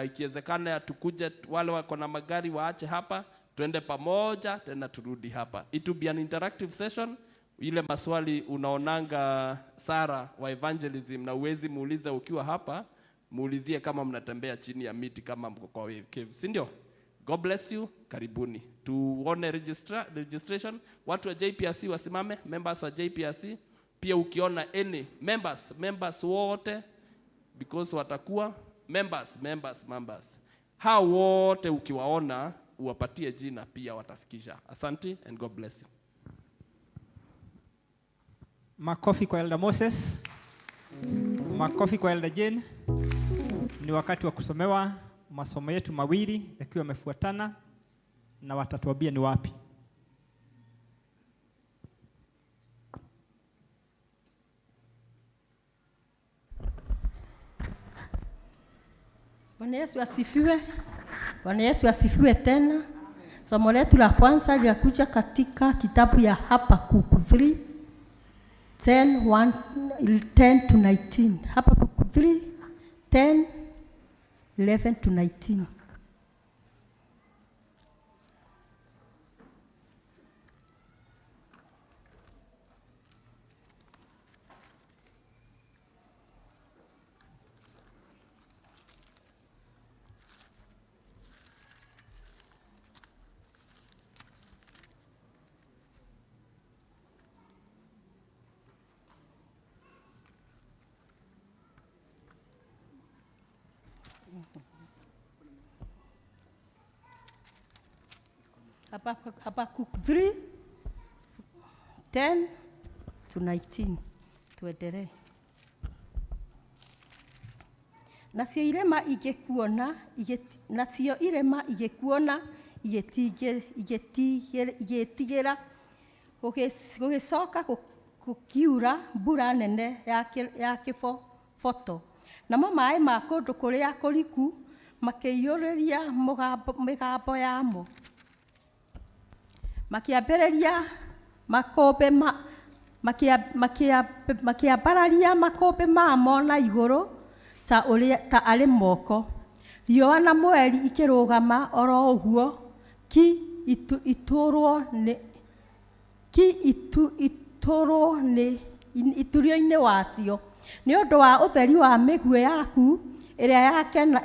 Ikiwezekana tukuje wale wako na magari waache hapa, tuende pamoja tena turudi hapa. It will be an interactive session. Ile maswali unaonanga Sara wa evangelism na uwezi muuliza ukiwa hapa, muulizie kama mnatembea chini ya miti kama mko kwa wave cave, si ndio? God bless you. Karibuni. Tuone registration. Watu wa JPRC wasimame, members wa JPRC. Pia ukiona any members wote, because watakuwa members. Hao wote ukiwaona uwapatie jina pia watafikisha. Asante and God bless you. Makofi kwa Elder Moses. Makofi kwa Elder Jane. Ni wakati wa kusomewa masomo yetu mawili yakiwa yamefuatana na watatuambia ni wapi. Bwana Yesu asifiwe. Bwana Yesu asifiwe tena. Somo letu la kwanza linakuja katika kitabu ya Habakkuk 3 10 to 19. Habakkuk 3 10 11 to 19. Habakkuk 3 10 to 19. Tuendelee. Nacio irema igĩkuona igĩtigĩra gũgĩcoka gũkiura mbura nene ya kĩboboto. Namo maĩ ma kũndũ kũrĩa kũriku makĩiyũrĩria mĩgambo yamo. Makiambĩrĩria makiambararia makũmbĩ mamo na igũrũ ta arĩ moko. Riũa na mweri ikĩrũgama oro ũguo iturio-inĩ wacio. Nĩ ũndũ wa ũtheri wa mĩguĩ yaku ĩrĩa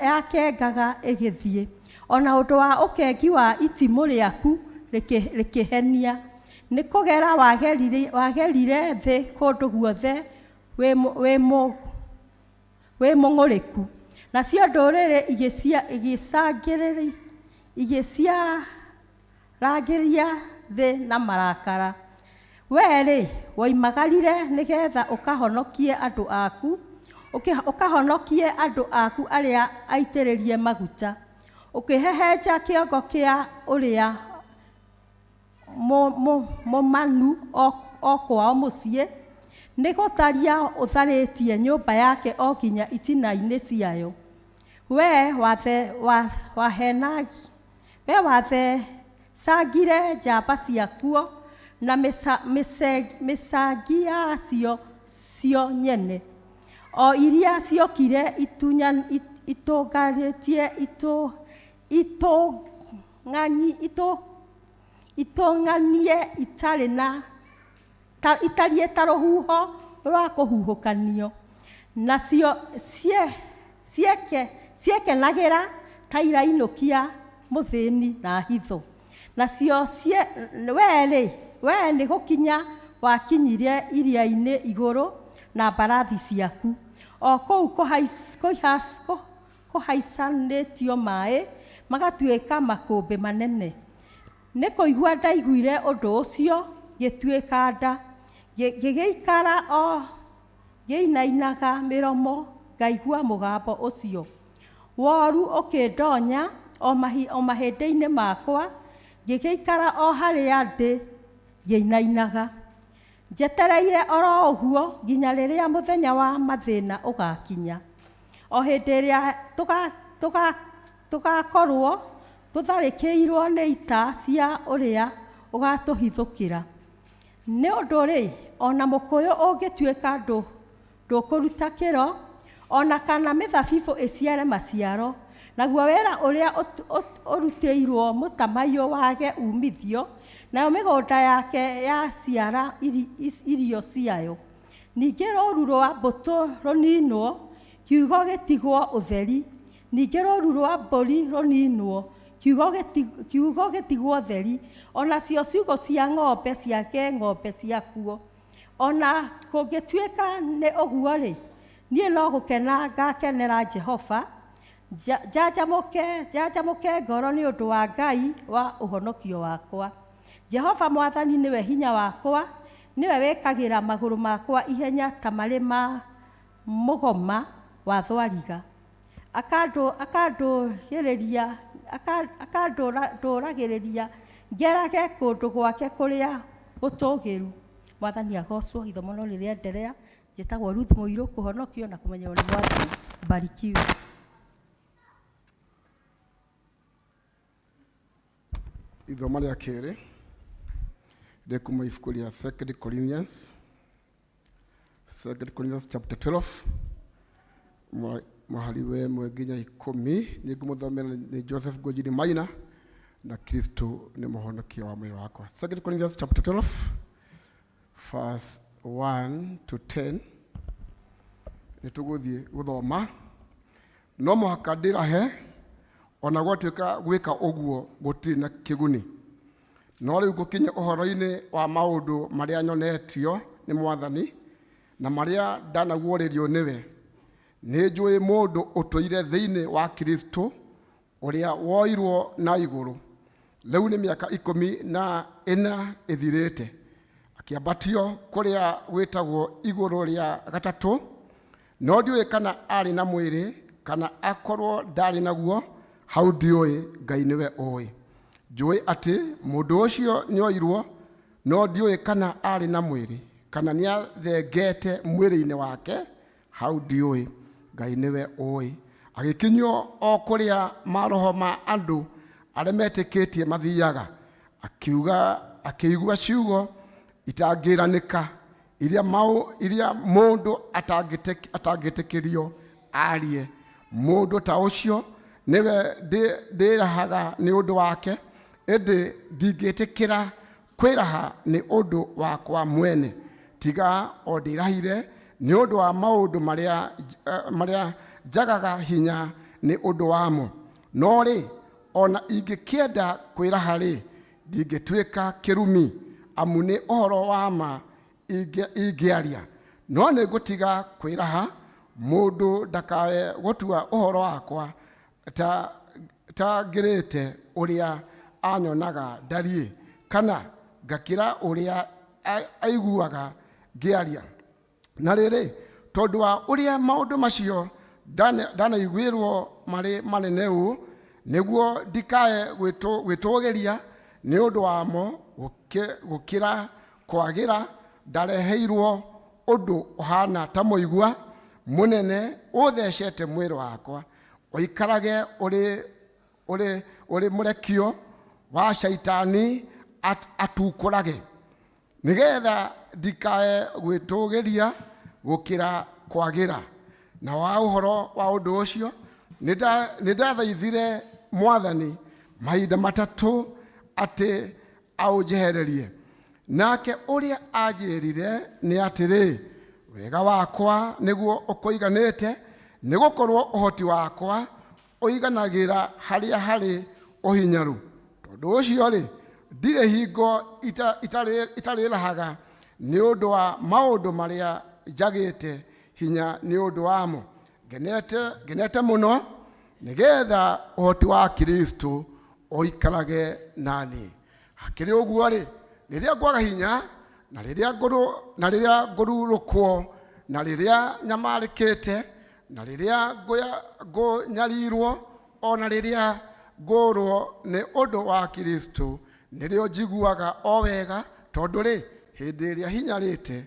yakengaga ĩgĩthiĩ. Ona ũndũ wa ũkengi wa itimũ rĩaku rĩkĩhenia. Nĩ kũgera wagerire thĩ kũndũ guothe wĩ mũng'ũrĩku. Nacio ndũrĩrĩ igĩciarangĩria thĩ na marakara. Wee-rĩ, woimagarire nĩgetha ũkahonokie andũ aku arĩa aitĩrĩrie maguta. Ũkĩhehenja kĩongo kĩa ũrĩa mũmanu o kwao mũciĩ. Nĩ gũtharia ũtharĩtie nyũmba yake o nginya itina-inĩ ciayo. Wee wathecangire njamba ciakuo na mĩcangi yacio nyene, o iria ciokire itũng'anie itariĩ ta rũhuho rwa kũhuhũkanio. Nacio ciekenagĩra ta irainũkia mũthĩni na hitho. Nacio wee nĩ gũkinya wakinyire iria-inĩ igũrũ na mbarathi ciaku. O kũu kũhaicanĩtio maĩ magatuĩka makũmbĩ manene. Nĩ kũigua ndaiguire ũndũ ũcio gĩtuĩka nda. Gĩgĩikara o gĩinainaga mĩromo ngaigua mũgambo ũcio. Woru ũkĩndonya o mahĩndĩ-inĩ makwa. Gĩgĩikara o harĩa ndĩ gĩinainaga. Njetereire oro ũguo nginya rĩrĩa mũthenya wa mathĩna ũgakinya. O hĩndĩ ĩrĩa tũgakorwo tũtharĩkĩirwo nĩ ita cia ũrĩa ũgatũhithũkĩra. Nĩ ũndũ-rĩ, ona mũkũyũ ũngĩtuĩka ndũkũruta kĩro, ona kana mĩthabibũ ĩciare maciaro, naguo wĩra ũrĩa ũrutĩirwo mũtamaiyũ wage umithio, nayo mĩgũnda yake yaciara irio ciayo. Ningĩ rũũru rwa mbũtũ rũninwo, kiugo gĩtigwo ũtheri. Ningĩ rũũru rwa mbũri rũninwo, kiugo gĩtigwo ũtheri. Onacio ciugũ cia ng'ombe ciake ng'ombe ciakuo. Ona kũngĩtuĩka nĩ ũguo-rĩ, niĩ no gũkena ngakenera Jehova. Njanjamũke ngoro nĩ ũndũ wa Ngai wa ũhonokio wakwa. Jehova Mwathani nĩwe hinya wakwa, nĩwe wĩkagĩra magũrũ makwa ihenya ta marĩ mũgoma wa Thwariga. Akandũragĩrĩria ngerage kũndũ gwake kũrĩa gũtũũgĩru. Mwathani agocwo. Ithomo no rĩrĩenderea. Njĩtagwo Ruth Mũirũ, kũhonokio na kũmenyerwo nĩ Mwathani. Barikiwe. Ithomo rĩa kerĩ rĩ kuma ibuku rĩa 2 Corinthians chapter 12 mahari we mwe nginya 10. Nĩ ngũmũthomera nĩ Joseph Ngũnjiri Maina na Kristo nĩ mũhonokia wa moyo wakwa. 2 Corinthians chapter 12 verse 1 to 10 nĩ tũgũthiĩ gũthoma. No mũhaka ndĩrahe ona gwatuĩka gwĩka ũguo gũtirĩ na kĩguni. No rĩu ngũkinya ũhoro-inĩ wa maũndũ marĩa nyonetio nĩ Mwathani na marĩa ndanaguũrĩrio nĩwe. Nĩ njũĩ mũndũ ũtũire thĩinĩ wa Kristo ũrĩa woirwo na igũrũ. Rĩu nĩ mĩaka 14 ĩthirĩte, akĩambatio kũrĩa gwĩtagwo igũrũ rĩa gatatũ. No ndiũĩ kana arĩ na mwĩrĩ kana akorwo ndarĩ naguo, hau ndiũĩ, Ngai nĩwe ũĩ. Njũĩ atĩ mũndũ ũcio nĩoirwo, no ndiũĩ kana arĩ na mwĩrĩ kana nĩathengete mwĩrĩ-inĩ wake, hau ndiũĩ, Ngai nĩwe ũĩ. Agĩkinyio o kũrĩa maroho ma andũ arĩa metĩkĩtie mathiaga, akĩigua ciugo itangĩranĩka iria mũndũ atangĩtĩkĩrio arie. Mũndũ ta ũcio niwe ndĩrahaga nĩ ũndũ wake, ĩndĩ ndingĩtĩkĩra kwĩraha nĩ ũndũ wakwa mwene, tiga o ndĩrahire nĩ ũndũ wa maũndũ marĩa njagaga hinya nĩ ũndũ wamo. No rĩ, ona ingĩkĩenda kwĩraha rĩ, ndingĩtuĩka kĩrumi, amu nĩ ũhoro wa ma ingĩaria. No nĩ ngũtiga kwĩraha, mũndũ ndakae gũtua ũhoro wakwa ta ngĩrĩte ũrĩa anyonaga ndariĩ, kana ngakĩra ũrĩa aiguaga ngĩaria. Na rĩrĩ, tondũ wa ũrĩa maũndũ macio ndanaiguĩrwo marĩ manene ũũ, nĩguo ndikae gwĩtũũgĩria nĩ ũndũ wamo gũkĩra kwagĩra, ndareheirwo ũndũ ũhana ta mũigua mũnene ũthecete mwĩrĩ wakwa, ũikarage ũrĩ mũrekio wa Shaitani atukũrage, nĩgetha ndikae gwĩtũũgĩria gũkĩra kwagĩra. Na wa ũhoro wa ũndũ ũcio nĩ ndathaithire Mwathani mahinda matatũ atĩ aũnjehererie. Nake ũrĩa anjĩrire nĩ atĩrĩ, wega wakwa nĩguo ũkũiganĩte, nĩ gũkorwo ũhoti wakwa ũiganagĩra harĩa harĩ ũhinyaru. Tondũ ũcio rĩ, ndirĩ hingo itarĩrahaga nĩ ũndũ wa maũndũ marĩa njagĩte hinya nĩ ũndũ wamo. Ngenete mũno nĩgetha ũhoti wa Kristo ũikarage naniĩ. Hakĩrĩ ũguo rĩ, rĩrĩa ngwaga hinya na rĩrĩa ngũrurũkwo na rĩrĩa nyamarĩkĩte na rĩrĩa ngũnyarirwo ona rĩrĩa ngũrwo nĩ ũndũ wa Kristo, nĩrĩo njiguaga o wega, tondũ rĩ, hĩndĩ ĩrĩa hinyarĩte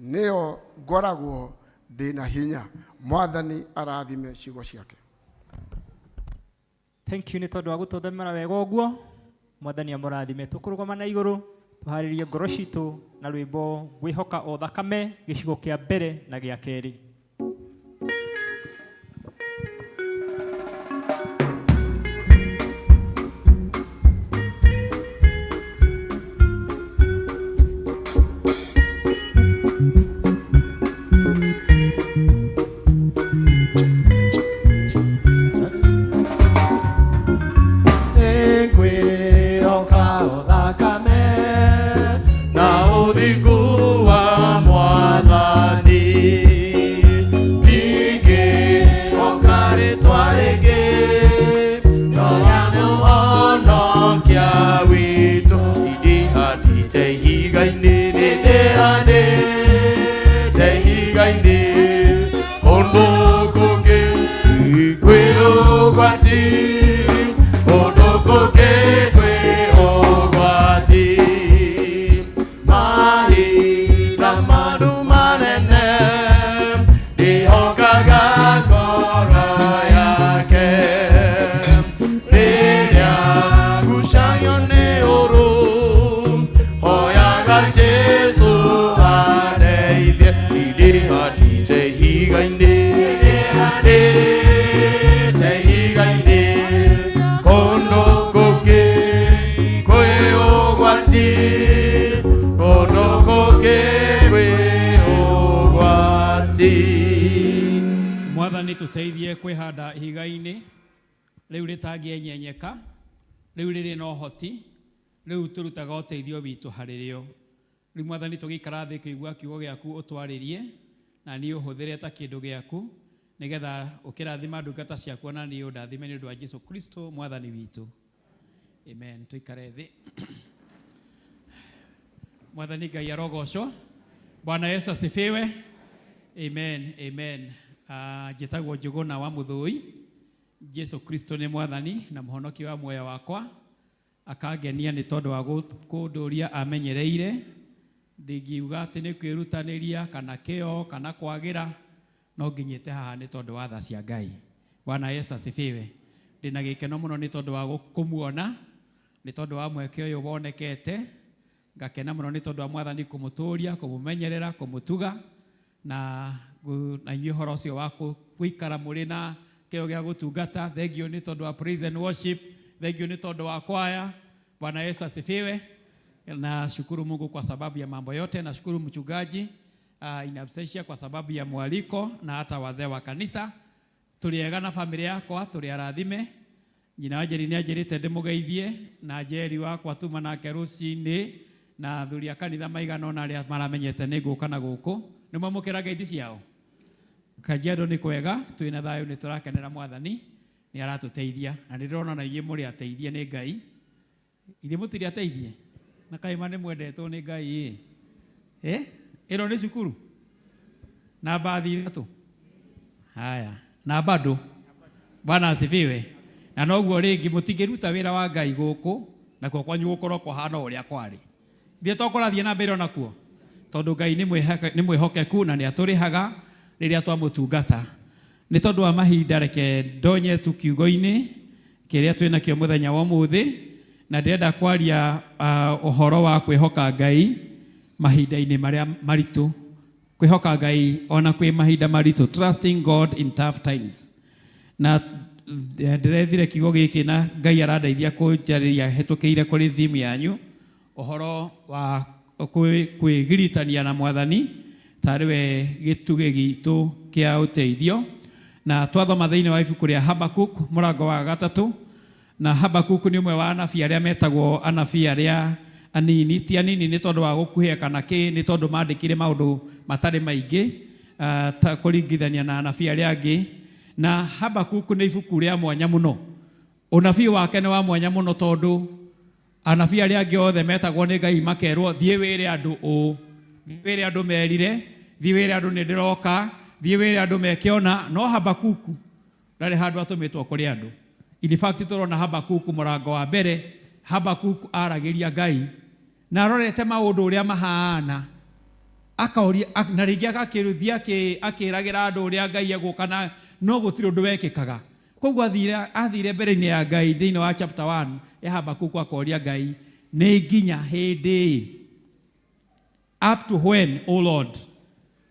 nĩyo ngoragwo ndĩna hinya. Mwathani arathime ciugo ciake. Thank you nĩ tondũ wa gũtũthomera wega ũguo. Mwathani amũrathime. Tũkũrũgama na igũrũ tũharĩrie ngoro citũ na rwĩmbo gwĩhoka o thakame, gĩcigo kĩa mbere na gĩa kerĩ. Na ũthingu wa Mwathani ũgwati kũndũ kũngĩ kwĩ ũgwati mahinda manu manene ndihokaga ngoro yake rĩrĩa ngucanio nĩ ũru hoyaga Jesũ andeithie ndihandĩte ihiga-inĩ kũndũ kũngĩ kwĩ ũgwati kũndũ kũngĩ kwĩ ũgwati. Mwathani tũteithie kwĩhanda ihiga-inĩ rĩu rĩtangĩenyenyeka, rĩu rĩrĩ na ũhoti, rĩu tũrutaga ũteithio witũ harĩ rĩo. Rĩu Mwathani tũgĩikara thĩ kũigua kiugo gĩaku ũtwarĩrie na niĩ ũhũthĩre ta kĩndũ gĩaku nĩgetha ũkĩrathima ndungata ciaku na niĩ ũndathime nĩ ũndũ wa Jesũ Kristo Mwathani witũ. Amen. Tũikare thĩ. Mwathani Ngai arogocwo. Bwana Yesu asifiwe. Amen. Amen. Njĩtagwo Njũgũna wa Mũthũi. Jesũ Kristo nĩ Mwathani na mũhonokia wa muoyo wakwa. Akangenia nĩ tondũ wa kũndũria amenyereire. Ndingiuga atĩ nĩ kwĩrutanĩria kana kĩo kana kwagĩra, no nginyĩte haha nĩ tondũ wa tha cia Ngai. Bwana Yesu asifiwe. Ndĩna gĩkeno mũno nĩ tondũ wa kũmuona, nĩ tondũ wa mweke ũyũ wonekete. Ngakena mũno nĩ tondũ wa Mwathani kũmũtũũria, kũmũmenyerera, kũmũtuga na inyuĩ ũhoro ũcio wa gũikara mũrĩ na kĩo gĩa gũtungata. Thengiũ nĩ tondũ wa praise and worship, thengiũ nĩ tondũ wa kwaya. Bwana Yesu asifiwe. Na shukuru Mungu kwa sababu ya mambo yote. Na shukuru mchungaji inabsesha kwa sababu ya mwaliko na hata wazee wa kanisa. Tuliega na familia yakwa, tuliarathime. Nyina wajeri ni ajerite ndĩmũgeithie na jeri wakwa tuma nake rũcinĩ na thuri a kanitha maigana na arĩa maramenyete nĩ ngũka na gũkũ. Nĩ mwamũkĩra ngeithi ciao. Kajiado nĩ kwega, twĩna thayũ nĩ tũrakenera Mwathani nĩ aratũteithia na nĩ ndĩrona na inyuĩ mũrĩ ateithie nĩ Ngai. Ithe mũtirĩ ateithie na kaima nĩ mwendetwo nĩ Ngai ĩno nĩ cukuru na bathi ithatũ. Haya na bado Bwana asifiwe. Na noguo rĩngĩ mũtingĩruta wĩra wa Ngai gũkũ na kwa kwanyu gũkorwo kũhana ũrĩa kwarĩ. Ithe tũkũrathiĩ na mbere onakuo tondũ Ngai nĩ mwĩhokeku na nĩ atũrĩhaga rĩrĩa twamũtungata. Nĩ tondũ wa mahinda reke ndonye tu kiugo-inĩ kĩrĩa twĩnakĩo mũthenya wa ũmũthĩ na ndĩrenda kwaria ũhoro wa kwĩhoka Ngai mahinda-inĩ marĩa maritũ. Kwĩhoka Ngai ona kwĩ mahinda maritũ, trusting God in tough times. Na ndĩrethire kiugo gĩkĩ na Ngai arandeithia kũnjarĩria hetũkĩire kũrĩ theme yanyu ũhoro wa kwĩgiritania na Mwathani tarĩwe gĩtugĩ gitũ kĩa ũteithio. Na twathoma thĩinĩ wa ibuku rĩa Habakuk mũrango wa 3. Na Habakuk nĩ ũmwe wa anabii arĩa metagwo anabii arĩa anini. Ti anini nĩ tondũ wa gũkuhĩa kana kĩ, nĩ tondũ maandĩkire maũndũ matarĩ maingĩ ta kũringithania na anabii arĩa angĩ. Na Habakuk nĩ ibuku rĩa mwanya mũno. Ũnabii wake nĩ wa mwanya mũno tondũ anabii arĩa angĩ othe metagwo nĩ Ngai makerwo thiĩ wĩre andũ ũũ, thiĩ wĩre andũ merire, thiĩ wĩre andũ nĩ ndĩroka, thiĩ wĩre andũ mekĩona. No Habakuk ndarĩ handũ atũmĩtwo kũrĩ andũ. In fact tũrona Habakuk mũrango wa mbere, Habakuk aragĩria Ngai na arorete maũndũ ũrĩa mahana, akaũria na rĩngĩ agakĩrũthia akĩragĩra andũ ũrĩa Ngai egũka na no gũtirĩ ũndũ wekĩkaga. Koguo athire mbere-inĩ ya Ngai thĩinĩ wa chapter 1 ya Habakuk akoria Ngai nĩ nginya hĩndĩ, up to when, O Lord?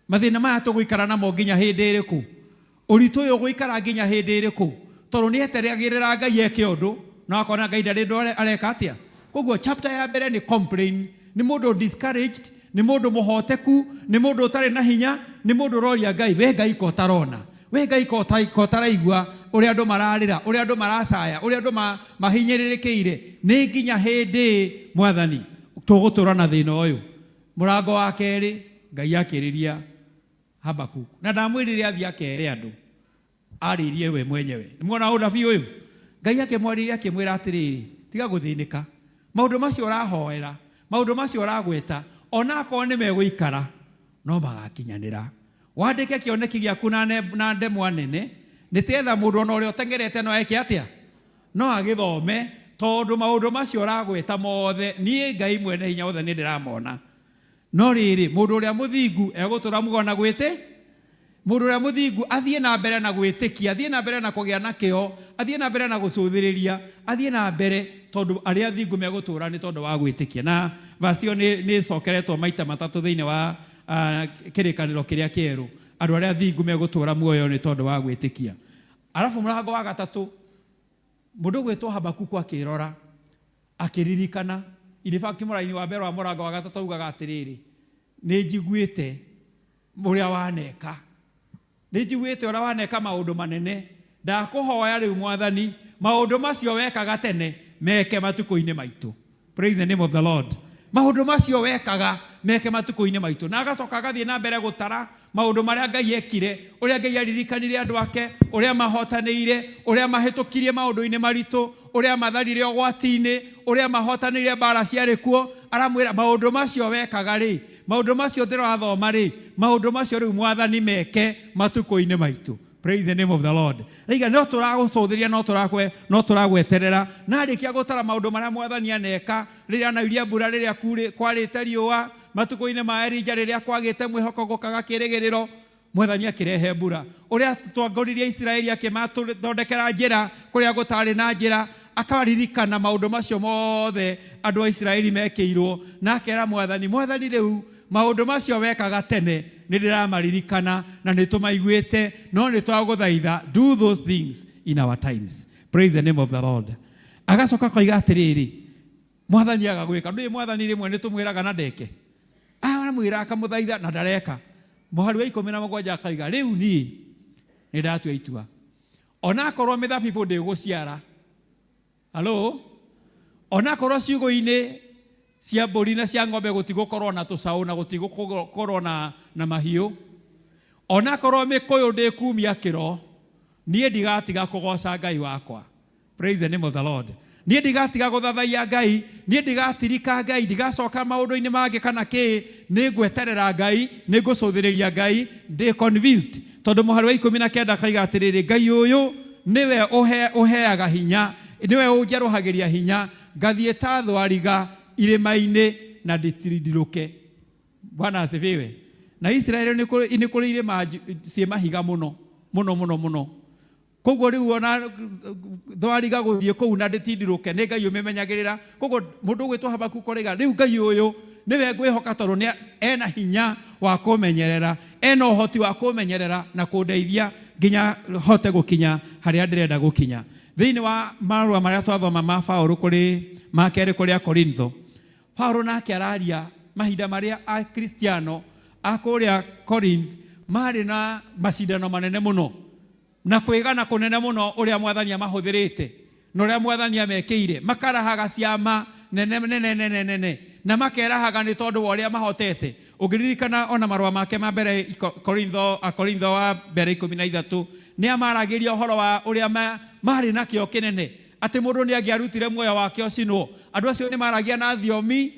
Mathĩna maya tũgũikara namo nginya hĩndĩ ĩrĩkũ? Ũritũ ũyũ ũgũikara nginya hĩndĩ ĩrĩkũ? Tondũ nĩ eteragĩrĩra Ngai eke ũndũ na akona Ngai ndarĩ ũndũ areka atĩa. Koguo chapter ya mbere nĩ complain, nĩ mũndũ discouraged, nĩ mũndũ mũhoteku, nĩ mũndũ ũtarĩ na hinya, nĩ mũndũ ũroria Ngai, we Ngai ko tarona, we Ngai ko taraigua ũrĩa andũ mararĩra, ũrĩa andũ maracaya, ũrĩa andũ mahinyĩrĩrĩkĩire. Nĩ nginya hĩndĩ Mwathani tũgũtũra na thĩna ũyũ? Mũrango wa kerĩ Ngai akĩrĩria Habakuk na ndamwĩrire athiĩ akere andũ, arĩrie we mwenyewe. Nĩ muona ũnabii ũyũ? Ngai akĩmwarĩria akĩmwĩra atĩrĩrĩ, tiga gũthĩnĩka. Maũndũ macio ũrahoera, maũndũ macio ũragweta, ona akorwo nĩ megũikara no magakinyanĩra. Wandĩke kĩoneki gĩaku na ndemwa nene nĩtetha mũndũ ona ũrĩa ũtengerete no eke atĩa no agĩthome tondũ maũndũ macio ũragwĩta mothe niĩ Ngai mwene hinya wothe nĩ ndĩramona no rĩrĩ mũndũ ũrĩa mũthingu egũtũra muoyo na gwĩtĩ mũndũ ũrĩa mũthingu athiĩ na mbere na gwĩtĩkia athiĩ na mbere na kũgĩa na kĩo athiĩ na mbere na gũcũthĩrĩria athiĩ na mbere tondũ arĩa athingu megũtũra nĩ tondũ wa gwĩtĩkia na verse ĩyo nĩ cokeretwo maita matatũ thĩinĩ wa kĩrĩkanĩro kĩrĩa kĩerũ andũ arĩa athingu megũtũra muoyo nĩ tondũ wa gwĩtĩkia arabu mũrango wa gatatũ mũndũ gwĩtwo Habakuku akĩrora akĩririkana iriba kĩmũra-inĩ wa mbere wa mũrango wa gatatũ ugaga atĩrĩrĩ nĩ njiguĩte ũrĩa waneka nĩ njiguĩte ũrĩa waneka maũndũ manene ndakũhoya rĩu Mwathani maũndũ macio wekaga tene meke matukũ-inĩ maitũ praise the name of the Lord maũndũ macio wekaga meke matukũ-inĩ maitũ na agacoka agathiĩ na mbere gũtara maũndũ marĩa Ngai ekire ũrĩa Ngai aririkanire andũ ake ũrĩa mahotanĩire ũrĩa mahĩtũkirie maũndũ-inĩ maritũ ũrĩa matharire ũgwati-inĩ ũrĩa mahotanĩire mbara ciarĩ kuo aramwĩra maũndũ macio wekaga rĩ maũndũ macio ndĩrathoma rĩ maũndũ macio rĩu Mwathani meke matukũ-inĩ maitũ praise the name of the Lord rĩiga no tũragũcũthĩria no tũragweterera na arĩkia gũtara maũndũ marĩa Mwathani aneka rĩrĩa anauria mbura rĩrĩa kwarĩte riũa matukũ-inĩ ma Elija rĩrĩa kwagĩte mwĩhoko gũkaga kĩrĩgĩrĩro Mwathani akĩrehe mbura ũrĩa twangoririe Isiraeli akĩmathondekera njĩra kũrĩa gũtarĩ na njĩra akaririkana maũndũ macio mothe andũ a Isiraeli mekĩirwo na akera Mwathani rĩu maũndũ macio wekaga tene nĩ ndĩramaririkana na nĩ tũmaiguĩte no nĩ twagũthaitha do those things in our times praise the name of the Lord agacoka koiga atĩrĩrĩ Mwathani agagwĩka ndũĩ Mwathani rĩmwe nĩ tũmwĩraga na ndeke aramwĩra akamũthaitha na ndareka mũhari wa 17 akaiga rĩu niĩ nĩ ndatua itua onakorwo mĩthabibũ ndĩgũciara halo onakorwo ciugũ-inĩ cia mbũri na cia ng'ombe gũtigũkorwo na tũcaũ na gũtigũkorwo na mahiũ onakorwo mĩkũyũ ndĩkumia kĩro niĩ ndigatiga kũgoca Ngai wakwa praise the name of the Lord niĩ ndigatiga gũthathaiya Ngai niĩ ndigatirika Ngai ndigacoka maũndũ-inĩ mangĩ kana kĩ nĩ ngweterera Ngai nĩ ngũcũthĩrĩria Ngai ndĩ convinced tondũ mũhari wa 19 akaiga atĩrĩrĩ Ngai ũyũ nĩwe ũheaga hinya niwe ũnjerũhagĩria hinya ngathiĩ ta thwariga irĩma-inĩ na ndĩtirindirũke Bwana asifiwe na Israeli nĩ kũrĩ irĩma ciĩ mahiga mũno koguo rĩu ona thwariga gũthiĩ kũu na ndĩtindirũke nĩ Ngai ũmemenyagĩrĩra koguo mũndũ ũgwĩtwo Habakuku rĩga rĩu Ngai ũyũ nĩwe ngwĩhoka tondũ ena hinya wa kũmenyerera ena ũhoti wa kũmenyerera na kũndeithia nginya hote gũkinya harĩa ndĩrenda gũkinya thĩinĩ wa marũa marĩa twathoma ma Paũlũ ma kerĩ kũrĩ Korintho Paũlũ nake araria mahinda marĩa a Kristiano a kũrĩa Corinth marĩ na macindano manene mũno na kwĩgana kũnene mũno ũrĩa Mwathani amahũthĩrĩte na ũrĩa Mwathani amekĩire makarahaga ciama nene na makerahaga nĩ tondũ wa ũrĩa mahotete ũngĩririkana ona marũa make ma mbere Korintho wa mbere 13 nĩ amaragĩria ũhoro wa ũrĩa marĩ na kĩo kĩnene atĩ mũndũ nĩ angĩarutire muoyo wake ũcinwo andũ acio nĩ maragia na thiomi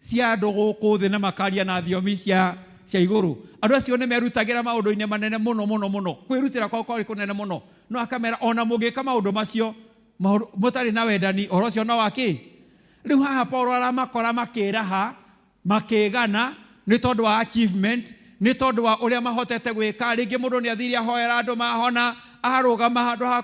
cia andũ gũkũ thĩ na makaria na thiomi cia igũrũ andũ acio nĩ merutagĩra maũndũ-inĩ manene mũno kwĩrutĩra kwao kwarĩ kũnene mũno no akamera ona mũngĩka maũndũ macio mũtarĩ na wendani ũhoro ũcio no wakĩ rĩu haha Paũlũ aramakora makĩraha makĩgana nĩ tondũ wa achievement nĩ tondũ wa ũrĩa mahotete gwĩka rĩngĩ mũndũ nĩ athire ahoera andũ mahona arũgama handũ ha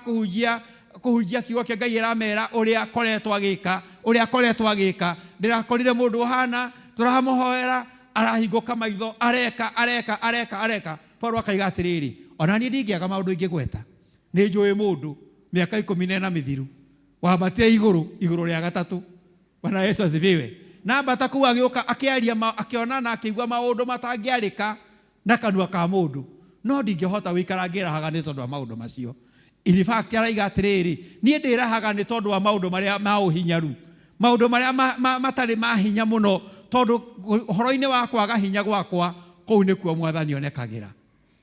kũhunjia kiugo kĩa Ngai aramera ũrĩa akoretwo agĩka ndĩrakorire mũndũ ũhana tũramũhoera arahingũka maitho areka Paũlũ akaiga atĩrĩrĩ ona niĩ ndingĩaga maũndũ ingĩgweta nĩ njũĩ mũndũ mĩaka 14 mĩthiru wambatire igũrũ rĩa gatatũ Bwana Yesu asifiwe na mbata kũu agĩũka akĩaria akĩona na akĩigua maũndũ matangĩarĩka na kanua ka mũndũ no ndingĩhota gũikara ngĩrahaga nĩ tondũ wa maũndũ macio in fact araiga atĩrĩrĩ niĩ ndĩrahaga nĩ tondũ wa maũndũ marĩa ma ũhinyaru maũndũ marĩa matarĩ ma hinya mũno tondũ ũhoro-inĩ wa kwaga hinya gwakwa kũu nĩkuo Mwathani onekagĩra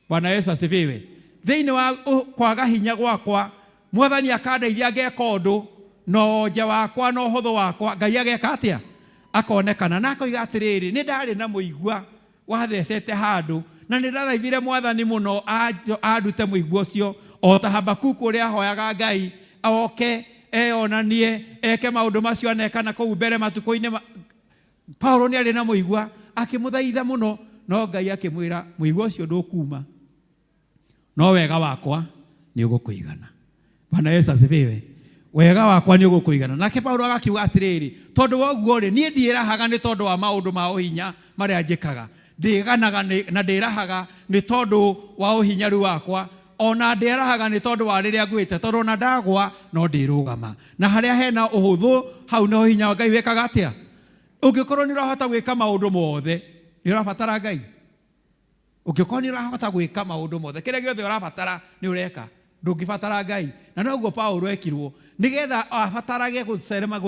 Bwana Yesu asifiwe thĩinĩ wa kwaga hinya gwakwa Mwathani akandeithia ngeka ũndũ no nja wakwa no ũhũthũ wakwa Ngai ageka atĩa akonekana na akoiga atĩrĩrĩ nĩ ndarĩ na mũigua wathecete handũ na nĩ ndathaithire Mwathani mũno andute mũigua ũcio o ta Habakuku uria ahoyaga Ngai oke eyonanie eke maundu macio anekana kou mbere matuko-ini Paulo ni ari na muigua akimuthaitha muno no Ngai akimwira muigua ucio ndukuma no wega wakwa ni ugukuigana. Bwana Yesu asifiwe. Wega wakwa ni ugukuigana. Nake Paulo agakiuga atiriri tondu woguo ri nie ndiirahaga ni tondu wa maundu ma uhinya maria njikaga ndiganaga na ndirahaga ni tondu wa uhinya ru wakwa ona ndirahaga ni tondu wa riria ngwite tondu na ndagwa no ndirugama na haria hena uhuthu hau no hinya wa Ngai wekaga atia ungikorwo ni urahota gwika maundu mothe ni urabatara Ngai ungikorwo ni urahota gwika maundu mothe kiria giothe urabatara ni ureka ndungibatara Ngai na noguo Paulo ekirwo nigetha abatarage gucerema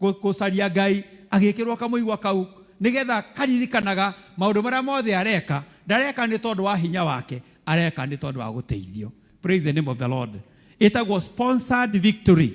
gucaria Ngai agikirwo kamuigwa kau nigetha karirikanaga maundu maria mothe areka ndareka ni tondu wa hinya wake areka ni tondu wa guteithio. Praise the name of the Lord. It was sponsored victory.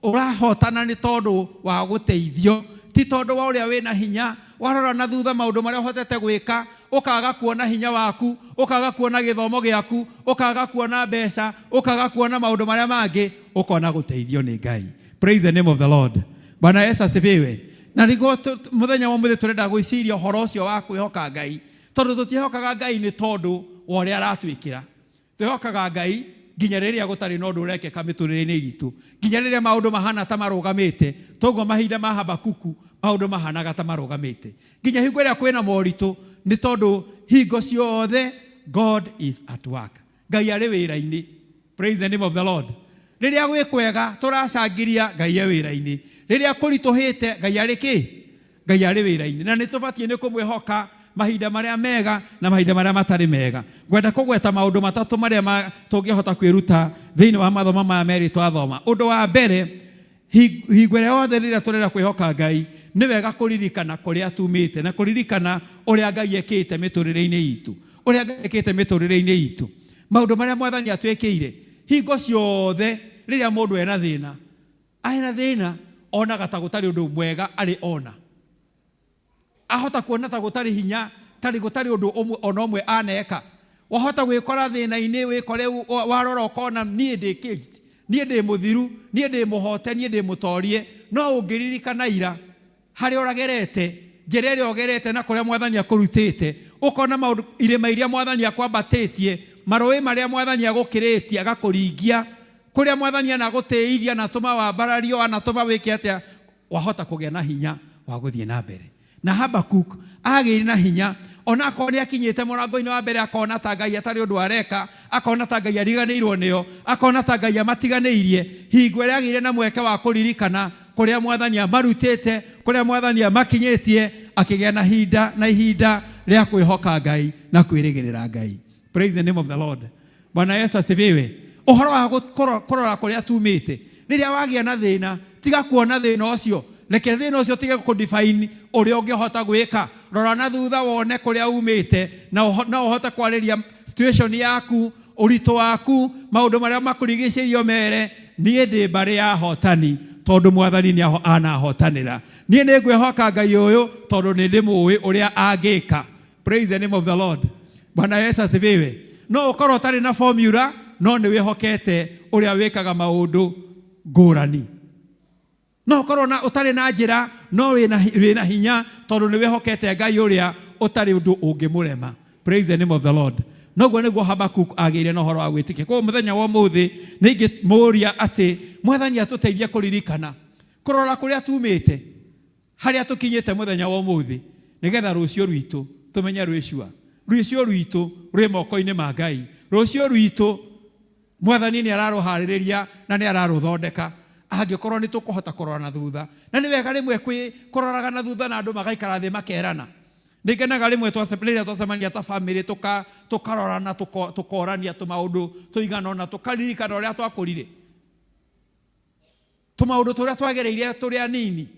Urahotana ni tondu wa guteithio ti tondu wa uria wina hinya warora na thutha maundu maria hotete gwika ukaga kuona hinya waku ukaga kuona githomo giaku ukaga kuona mbeca ukaga kuona maundu maria mangi ukona guteithio ni Ngai. Praise the name of the Lord. Bwana Yesu asifiwe. Na rigo muthenya wa muthe turenda gwiciria horo ucio wa kwihoka Ngai tondu tutihokaga Ngai ni tondu wa uria aratwikira twihokaga Ngai nginya riria gutari no ndu urekeka miturire-ini gitu nginya riria maundu mahana ta marugamite toguo mahinda ma Habakuku maundu mahanaga ta marugamite nginya hingo iria kwina moritu ni tondu hingo ciothe God is at work. Ngai ari wira-ini. Praise the name of the Lord. Riria gwi kwega turacangiria Ngai ari wira-ini riria kurituhite Ngai ari ki Ngai ari wira-ini na nitubatie ni kumwihoka mahinda maria mega na mahinda maria matari mega. Gwenda kugweta maundu matatu maria tungihota kwiruta thiini wa mathoma ma meri twathoma. Undu wa mbere hingo ria yothe riria turenda kwihoka Ngai ni wega kuririkana kuria tumite na kuririkana uria Ngai ekite miturire-ini itu uria Ngai ekite miturire-ini itu maundu maria mwathani atwikire hingo ciothe riria mundu ena thina ona gata gutari undu mwega ari ona ahota kuona ta gutari hinya tari gutari undu ona omwe aneka wahota gwikora thina-ini wikore warora ukona nie ndi caged nie ndi muthiru nie ndi muhote nie ndi mutorie no ungiririkana ira hari oragerete njira iria ogerete na kuria mwathani akurutite ukona maundu irima iria mwathani akwambatitie marui maria mwathani agukiritie agakuringia kuria mwathani anagutiithia na tuma wambarario anatuma wiki atia wahota kugia na hinya wa guthie na mbere. Na Habakuk agiri na hinya ona akoni akinyite murango-ini wa mbere akona ta Ngai atari undu areka akona ta Ngai ariganirwo nio akona ta Ngai amatiganeirie hingo iria agire na mweke wa kuririkana kuria mwathani amarutite kuria mwathani amakinyitie akigia na ihinda ria kwihoka Ngai na kwirigirira Ngai. Praise the name of the Lord. Bwana Yesu asifiwe. Uhoro wa kurora kuria tumite riria wagia na thina tiga kuona thina ucio reke thina ucio tige kudefine uria ungihota gwika rora na thutha wone kuria umite na uhota kwariria situation yaku urito waku maundu maria makurigicirio mere nie ndi mbari ya hotani tondu mwathani ni anahotanira nie ni ngwihoka Ngai uyu tondu ni ndimuwi uria angika. Praise the name of the Lord. Bwana Yesu asifiwe. No ukorwo tari na formula no ni wihokete uria wikaga maundu ngurani no ukorwo na utari na njira no wina hinya tondu ni wihokete Ngai uria utari undu ungimurema. Praise the name of the Lord. Noguo niguo Habakuk agire na uhoro wa gwitikia kwa muthenya wa muthi ningi muria ati mwathani atuteithia kuririkana kurora kuria tumite haria tukinyite muthenya wa muthi nigetha rucio rwitu tumenye rwicua rucio rwitu rwi moko-ini ma Ngai rucio rwitu mwathani ni araruhaririria na ni araruthondeka angikorwo ni tukuhota kurora na thutha na ni wega rimwe kuroraga na thutha na andu magaikara thi makerana ngenaga rimwe twacemania ta family tukarorana tukorania tumaundu tuigana ona tukaririkana uria twakurire tumaundu turia twagereire turi anini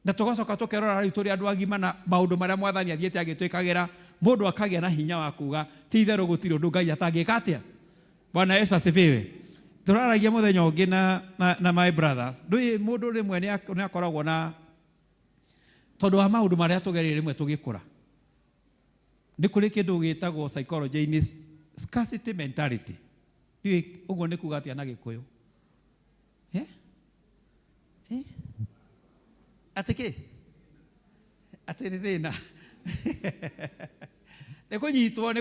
na tugacoka tukerora riu turi andu agima na maundu maria mwathani athiete agitwikagira mundu akagia na hinya wa kuga ti itheru gutiri undu Ngai atangika atia. Bwana Yesu asifiwe. Turaragia muthenya ungi na my brothers ndui mundu rimwe ni akoragwo na tondu wa maundu maria tugereire rimwe tugikura ni kuri kindu gitagwo psychology ni scarcity mentality Uguo nĩ kuga atĩa na Gĩkũyũ? Atĩ kĩ? Atĩ nĩ thĩna. Nĩ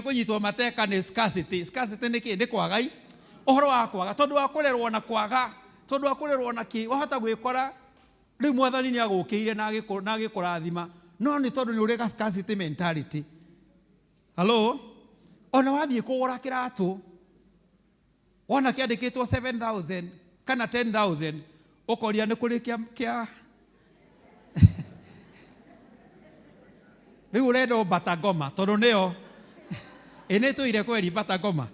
kũnyitwo mateka nĩ scarcity. Scarcity nĩ kĩ? Nĩ kwagai. Ũhoro wa kwaga. Tondũ wa kũrerwo na kwaga. Tondũ wa kũrerwo na kĩ? Wahota gwĩkora rĩu Mwathani nĩ agũkĩire na agĩkũrathima. No nĩ tondũ nĩ ũrĩ scarcity mentality. Hello? Ona wathiĩ kũgũra kĩratũ, wona kĩandĩkĩtwo 7,000 kana 10,000, ũkoria nĩ kũrĩ kĩa rĩu ũrenda Batagoma tondũ nĩyo nĩ tũire kweri Batagoma.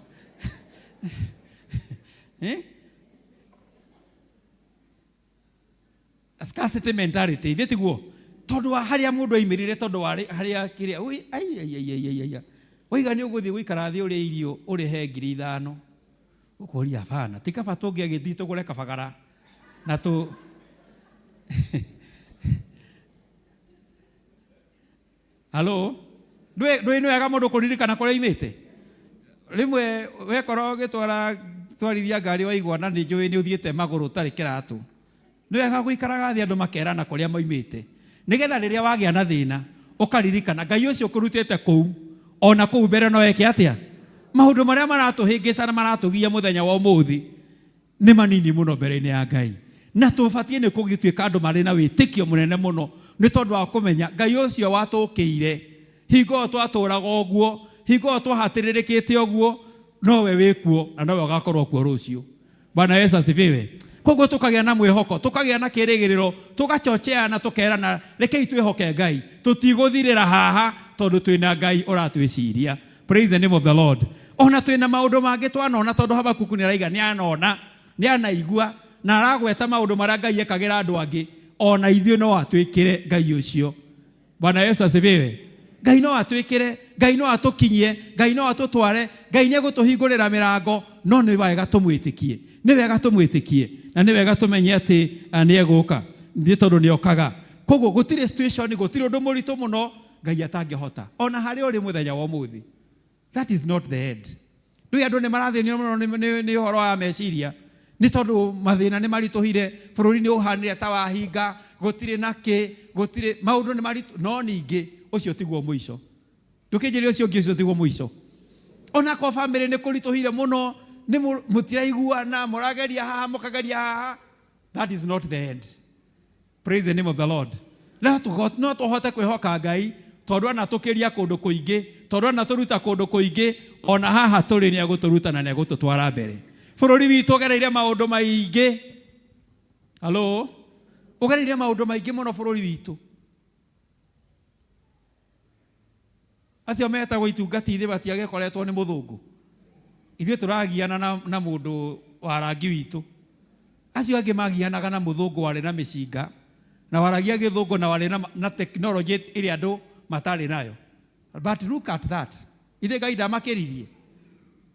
Scarcity mentality, ithe tiguo. Tondũ wa harĩa mũndũ aimĩrire, tondũ wa harĩa kĩrĩa waiga nĩ ũgũthiĩ gũikara thĩ ũrĩa irio ũrĩhe 5,000. Ũkoria bana ti kaba tũngĩ agĩthiĩ tũgũre kabagara na Halo, ndũĩ nĩ wega mũndũ kũririkana kũrĩa aimĩte. Rĩmwe wekora ũgĩtwarithia ngari waigua na nĩ njũĩ nĩ ũthiĩte magũrũ ũtarĩ kĩratũ, nĩ wega gũikaraga thĩ andũ makerana kũrĩa maimĩte, nĩgetha rĩrĩa wagĩa na thĩna ũkaririkana Ngai ũcio ũkũrutĩte kũu, ona kũu mbere no eke atĩa. Maũndũ marĩa maratũhĩngĩca na maratũgia mũthenya wa ũmũthĩ nĩ manini mũno mbere-inĩ ya Ngai, na tũbatiĩ nĩ kũgĩtuĩka andũ marĩ na wĩtĩkio mũnene mũno, nĩ tondũ wa kũmenya Ngai ũcio watũkĩire. Hingo twatũraga ũguo, hingo twahatĩrĩrĩkĩte ũguo, nowe wĩkuo na nowe ũgakorwo kuo rũciũ. Bwana Yesu asifiwe. Koguo tũkagĩa na mwĩhoko, tũkagĩa na kĩrĩgĩrĩro, tũgachocheana tũkerana rekei twĩhoke Ngai, tũtigũthirĩra haha tondũ twĩna Ngai ũratwĩciria. Praise the name of the Lord. Ona twĩna maũndũ mangĩ twanona, tondũ Habakuku nĩ araiga nĩ anona, nĩ anaigua na aragweta maũndũ marĩa Ngai ekagĩra andũ angĩ, ona ithuĩ no atwĩkĩre Ngai ũcio. Bwana Yesu asifiwe. Ngai no atwĩkĩre, Ngai no atũkinyie, Ngai no atũtware, Ngai nĩ egũtũhingũrĩra mĩrango, no nĩ wega tũmwĩtĩkie. Nĩ wega tũmwĩtĩkie na nĩ wega tũmenye atĩ nĩ egũka, nĩ tondũ nĩ okaga. Koguo gũtirĩ situation, gũtirĩ ũndũ mũritũ mũno Ngai atangĩhota, ona harĩ ũrĩ mũthenya wa ũmũthĩ. That is not the end. Rĩu andũ nĩ marathĩnio mũno nĩ ũhoro wa meciria, nĩ tondũ mathĩna nĩ maritũhire, bũrũri nĩ ũhanire ta wahinga, gũtirĩ na kĩ, gũtirĩ maũndũ nĩ maritũ, no ningĩ ũcio tiguo mũico. Ndũkĩnjĩre ũcio tiguo mũico. Ona ko family nĩ kũritũhire mũno, nĩ mũtiraiguana, mũrageria haha mũkageria haha. That is not the end. Praise the name of the Lord. No tũhote kwĩhoka Ngai, tondũ anatũkĩria kũndũ kũingĩ, tondũ anatũruta kũndũ kũingĩ, ona haha tũrĩ nĩ egũtũruta na nĩ egũtũtwara mbere. Bũrũri witũ ũgereire maũndũ maingĩ. Halo? Ũgereire maũndũ maingĩ mũno bũrũri witũ. Acio metagwo itungati ithe batiagĩkoretwo nĩ mũthũngũ. Ithuĩ tũragiana na mũndũ wa rangi witũ. Acio angĩ magianaga na mũthũngũ warĩ na mĩcinga, na waragia gĩthũngũ na warĩ na tekinoronjĩ ĩrĩa andũ matarĩ nayo. But look at that. Ithe Ngai ndamakĩririe.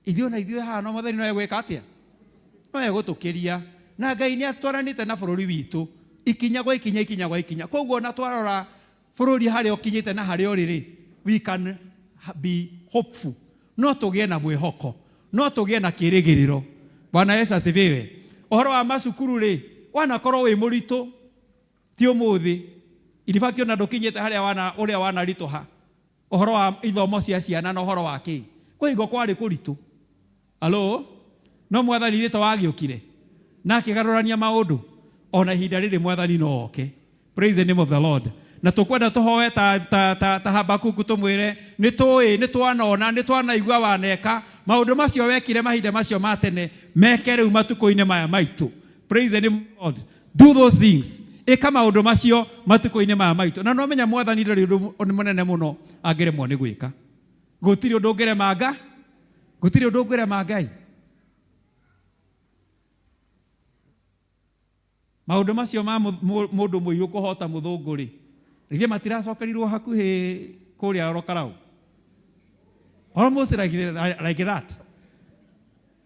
Ithuĩ na ithuĩ haha no Mwathani no egwĩka atĩa? No egũtũkĩria. Na Ngai nĩ atwaranĩte na bũrũri witũ ikinya gwa ikinya, ikinya gwa ikinya. Koguo na twarora bũrũri harĩa ũkinyĩte na harĩa ũrĩ, we can be hopeful. No tũgĩe na mwĩhoko, no tũgĩe na kĩrĩgĩrĩro. Bwana Yesu asifiwe. Ũhoro wa macukuru rĩ, wanakorwo wĩ mũritũ ti ũmũthĩ. Ilibaki ona ndũkinyĩte harĩa ũrĩa wanaritũha. Ũhoro wa ithomo cia ciana na ũhoro wa kĩ. Kwa hiyo kwarĩ kũritũ. Halo? No Mwathani witũ wagĩũkire na akĩgarũrania maũndũ. Ona ihinda rĩrĩ Mwathani no oke. Praise the name of the Lord. Na tũkwenda tũhoe ta Habakuku tũmwĩre nĩ tũĩ, nĩ twanona, nĩ twanaigua waneka. Maũndũ macio wekire mahinda macio ma tene meke rĩu matukũ-inĩ maya maitũ. Praise the name of the Lord. Do those things. Ĩka maũndũ macio matukũ-inĩ maya maitũ. Na no menya Mwathani ndarĩ ũndũ mũnene mũno angĩremwo nĩ gwĩka. Gũtirĩ ũndũ ũngĩrema gũtirĩ ũndũ ũngĩrema Ngai. Maũndũ macio ma mũndũ mũirũ kũhota mũthũngũ rĩ, rĩngĩ matiracokerirwo hakuhĩ kũrĩa Orokarau. Almost like that.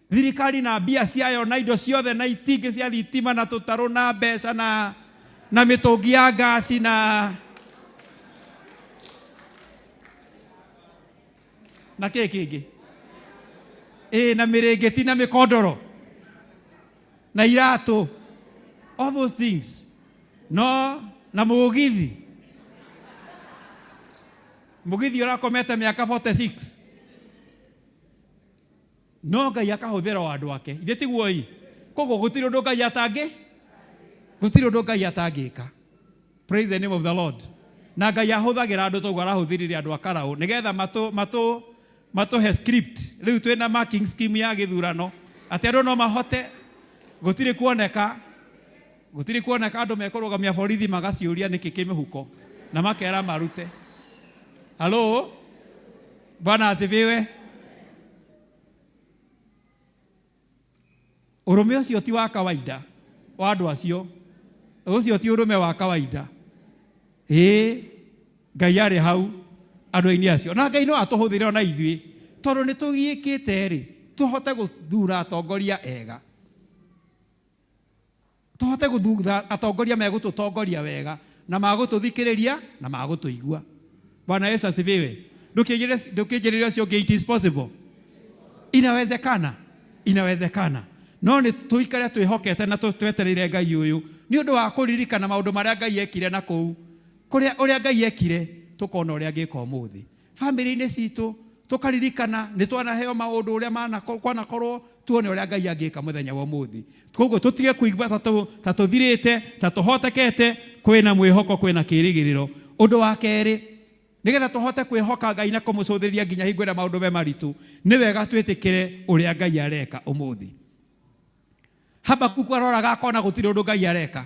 Thirikari na mbia ciayo na indo ciothe na itingĩ cia thitima na tũtarũ na mbeca na mĩtũngi ya ngasi na kĩĩ kĩngĩ. na mirengeti na mikondoro na iratu, all those things. No, na mugithi urakomete miaka 46. No Ngai akahuthira andu ake ithe tiguo i koguo gutiri undu Ngai atangika. Praise the name of the Lord. Na Ngai ahuthagira andu toguo arahuthiririe andu akarau nigetha mato he script riu twina marking scheme ya githurano ati andu no mahote gutiri kuoneka andu mekurugamia borithi magaciuria niki kimihuko na makera marute. Hello, Bwana asifiwe. Urume ucio ti wa kawaida wa andu acio, ucio ti urume wa kawaida. Ngai ari hau andu-ini acio, na Ngai no atuhuthire ona ithui tondu ni tugiikite ri tuhote guthura atongoria ega, tuhote guthura atongoria megututongoria wega na magututhikiriria na magutuigua. Bwana Yesu asifiwe. Ndukijereria ucio it is possible. Inawezekana. No ni tuikare twihokete na twetereire Ngai uyu ni undu wa kuririkana maundu maria Ngai ekire na kuu uria Ngai ekire tukona uria ngika umuthi family-ini citu tukaririkana ni twanaheo maundu uria kwanakorwo tuone uria Ngai angika muthenya wa umuthi. Koguo tutige kuigua ta tuthirite ta tuhotekete, kwina mwihoko, kwina kirigiriro. Undu wa keri nigetha tuhote kwihoka Ngai na kumucuthiria nginya hingo ira maundu me maritu, ni wega twitikire uria Ngai areka umuthi. Habakuku aroraga akona gutiri undu Ngai areka,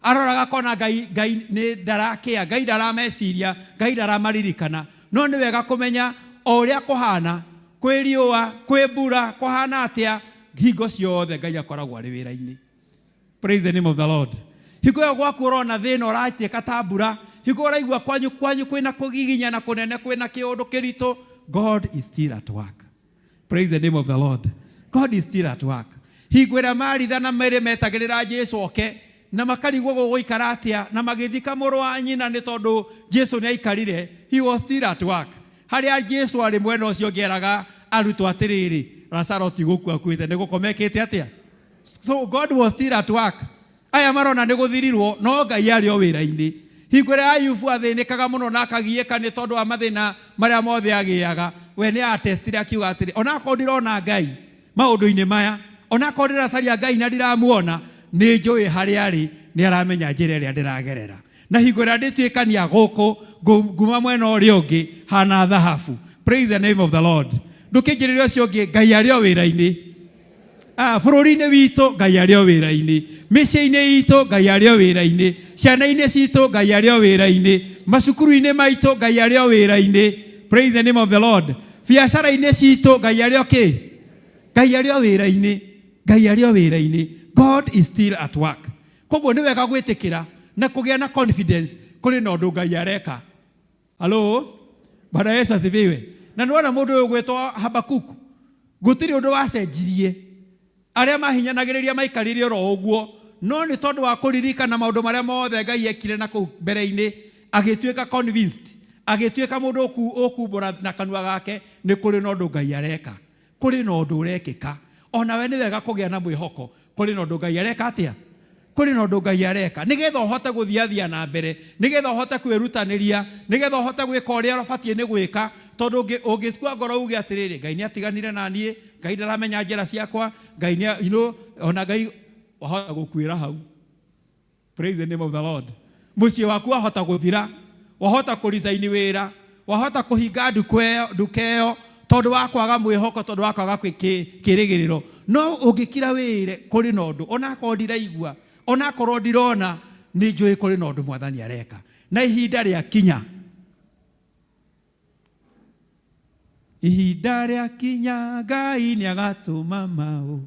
aroraga akona Ngai ni ndarakia, Ngai ndarameciria, Ngai ndaramaririkana. No ni wega kumenya uria kuhana kwi riua kwi mbura kuhana atia, hingo ciothe Ngai akoragwo ari wira-ini. Praise the name of the Lord. Hingo yo gwaku urona thina uratieka ta mbura, hingo uraigua kwanyu kwina kugiginya na kunene, kwina kiundu kirito, God is still at work. Praise the name of the Lord. God is still at work. Hingo ira Maritha na Mary metagirira Jesu oke na makarigwo guikara atia na magithika muru wa nyina ni tondu Jesu ni aikarire, he was still at work. Haria Jesu ari mwena ucio ngeraga arutwo atiriri Lazaro ti gukua kuite ni gukomekete atia. So God was still at work. Aya marona ni guthirirwo no Ngai ari o wira-ini. Hingo ira Ayubu athinikaga muno na akagieka ni tondu wa mathina maria mothe agiaga, we ni atestire akiuga atiri ona ko ndirona Ngai maundu-ini maya, ona ko ndiracaria Ngai na ndiramuona, ni njui hari ari ni aramenya njira iria ndiragerera. Na hingo ira ndituikania guku nguma mwena uria ungi hana thahabu. Praise the name of the Lord. Ndukinjiriria ucio ungi Ngai ari o wira-ini. Bururi-ini witu Ngai ari o wira-ini, micii-ini itu Ngai ari o wira-ini, ciana-ini citu Ngai ari o wira-ini, macukuru-ini maitu Ngai ari o wira-ini. Praise the name of the Lord. Biacara-ini citu Ngai ari o ki? Ngai ari o wira-ini. Ngai ari o wira-ini. God is still at work. Koguo ni wega gwitikira na kugia na confidence kuri na undu Ngai areka. Hello? Bwana Yesu asifiwe. Na nwana mundu uyu gwetwa Habakuku gutiri undu wacenjirie, aria mahinyanagiriria maikarire ro uguo, no ni tondu wa kuririkana maundu maria mothe Ngai ekire na ku mbere-ini, agituika convinced, agituika mundu okumbura na kanua gake ni kuri na undu Ngai areka, kuri na undu urekika. Ona we ni wega kugia na mwihoko kuri na undu Ngai areka atia, kuri na undu Ngai areka, nigetha uhote guthiathia na mbere, nigetha uhote kwirutaniria, nigetha uhote gwika uria ubatie ni gwika. Tondu ungithua ngoro uge atiriri Ngai ni atiganire na nie, Ngai ndaramenya njira ciakwa, Ngai ni ona Ngai wahota gukwira hau. Praise the name of the Lord. Mucie waku wahota guthira, wahota kurisaini wira, wahota kuhinga ndukeo tondu wa kwaga mwihoko, tondu wa kwaga kirigiriro. No ungikira wire kuri na undu ona ko ndiraigua, ona korwo ndirona, ni njui kuri na undu Mwathani areka, na ihinda ria kinya. Ihinda ria kinya Ngai ni agatuma mau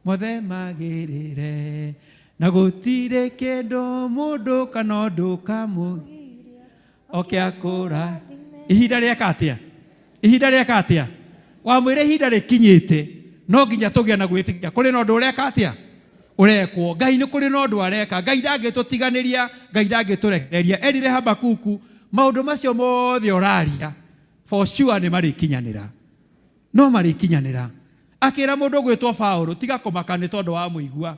mothe magirire, na gutire kindu mundu kana undu kamugiria oke akura. Ihinda rieka atia? Ihinda rieka atia? Wamwire ihinda rikinyite, no nginya tugia na gwitikia kuri na undu ureka atia urekwo. Ngai ni kuri na undu areka. Ngai ndangitutiganiria, Ngai ndangiturekereria. Erire Habakuku maundu macio mothe oraria for sure ni marikinyanira, no marikinyanira. akira mundu gwitwo Paulo tiga kumaka ni tondu wa muigua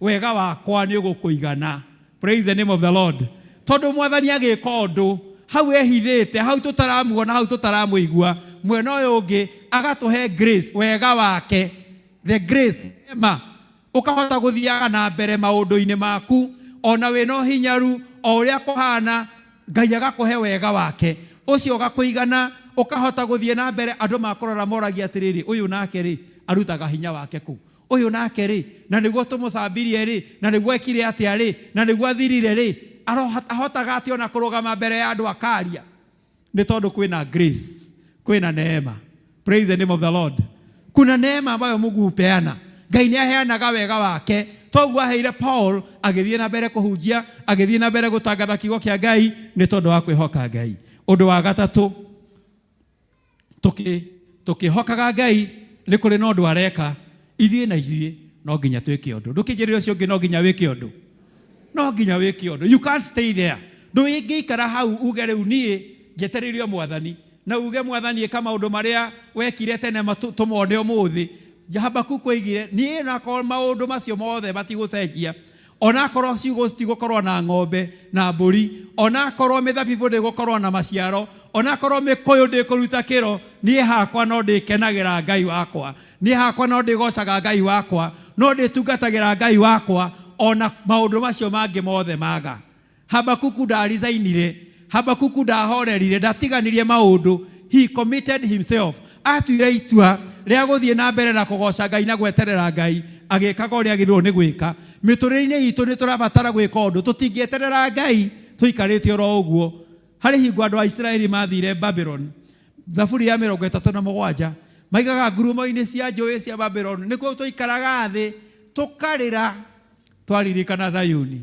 wega wakwa ni ugukuigana. Praise the name of the Lord. Tondu mwathani agika undu hau ehithite hau tutaramuona hau tutaramuigua mwena uyu ungi agatuhe grace wega wake, the grace ema ukahota guthiaga na mbere maundu-ini maku ona wina hinyaru o uria kuhana Ngai agakuhe wega wake ucio ugakuigana ukahota guthie na mbere. Andu makorora moragia atiriri uyu nake ri arutaga hinya wake ku uyu nake ri na niguo tumusambirie ri na niguo ekire atia ri na niguo athirire ri ahotaga ati ona kurugama mbere ya andu akaria ni tondu kwina grace, kwina neema. Praise the name of the Lord. Kuna neema ambayo Mungu hupeana. Ngai ni aheanaga wega wake. Toguo aheire Paul agithie na mbere kuhunjia, agithie na mbere gutangatha kiugo kia Ngai ni tondu wa kwihoka Ngai. Undu wa gatatu tukihokaga Ngai ni kuri no ndu areka ithie na ithie no nginya twike undu. Ndukinjirire ucio ungi no nginya wike undu. No nginya wike undu. You can't stay there. Ndũingĩikara hau uge rĩu niĩ njetereirio mwathani na uge mwathani kama maũndũ marĩa wekire tene tũmone ũmũthĩ. Habakuku oigire niĩ nakorwo maũndũ macio mothe matigũcenjia, onakorwo ciugũ citigũkorwo na ng'ombe na mbũri, onakorwo mĩthabibũ ndĩgũkorwo na maciaro, onakorwo mĩkũyũ ndĩkũruta kĩro, niĩ hakwa no ndĩkenagĩra Ngai wakwa, niĩ hakwa no ndĩgocaga Ngai wakwa, no ndĩtungatagĩra Ngai wakwa ona maũndũ macio mangĩ mothe maga. Habakuku ndarizainire, Habakuku ndahorerire, ndatiganirie maũndũ. He committed himself. Atuire itua rĩa gũthiĩ na mbere na kũgoca Ngai na gweterera Ngai, agĩkaga ũrĩa agĩrĩirwo nĩ gwĩka. Mĩtũrĩre-inĩ itũ nĩ tũrabatara gwĩka ũndũ, tũtingĩeterera Ngai tũikarĩte oro ũguo. Harĩ hingo andũ a Isiraeli mathire Babylon, Thaburi ya 37 maigaga ngurumo-inĩ cia njũĩ cia Babylon, nĩkuo tũikaraga thĩ tũkarĩra twaririkana Zayuni.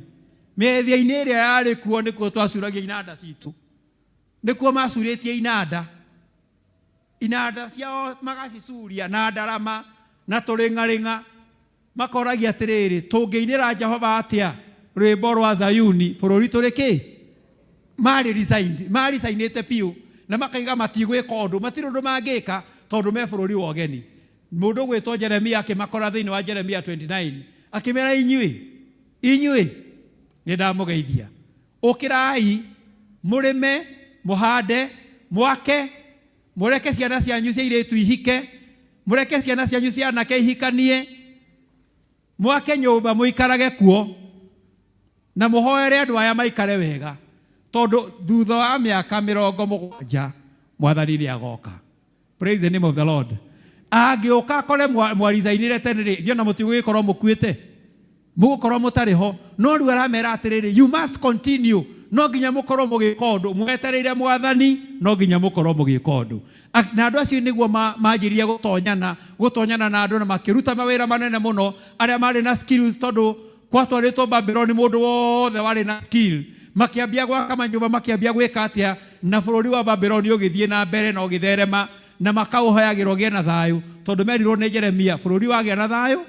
Mĩethia-inĩ ĩrĩa yarĩ kuo nĩkuo twacuragia inanda citũ, nĩkuo macurĩtie inanda ciao magacicuria na ndarama na tũrĩng'arĩng'a, makoragia atĩrĩrĩ tũngĩinĩra Jehova atĩa rwĩmbo rwa Zayuni bũrũri tũrĩ kĩ? Marisignĩte piũ na makaiga matigwĩka ũndũ, matirĩ ũndũ mangĩka tondũ me bũrũri wa ũgeni. Mũndũ gwĩtwo Jeremia akĩmakora thĩinĩ wa Jeremia 29 akĩmera inyuĩ nĩ ndamũgeithia, ũkĩrai mũrĩme mũhande mwake, mũreke ciana cianyu cia airĩtu ihike, mũreke ciana cianyu cia anake ihikanie, mwake nyũmba mũikarage kuo na mũhoere andũ aya maikare wega, tondũ thutha wa mĩaka 70 mwathani nĩ agoka. Praise the name of the Lord. Angĩũka akore mwarizainire tene rĩ, thiĩ na mũtigũgĩkorwo mũkuĩte, mũgũkorwo mũtarĩ ho, no rĩu aramera atĩrĩrĩ, you must continue. No nginya mũkorwo mũgĩka ũndũ, mwetereire mwathani, no nginya mũkorwo mũgĩka ũndũ. Na andũ acio nĩguo manjĩrĩria gũtonyana na andũ na makĩruta mawĩra manene mũno, arĩa marĩ na skills, tondũ gwatwarĩtwo Babylon mũndũ wothe warĩ na skill. Makĩambia gwaka manyũmba, makĩambia gwĩka atĩa, na bũrũri wa Babylon ũgĩthiĩ na mbere na ũgĩtherema, na makaũhoyagĩrwo gĩe na thayũ, tondũ merirwo nĩ Jeremia, bũrũri wagĩa na thayũ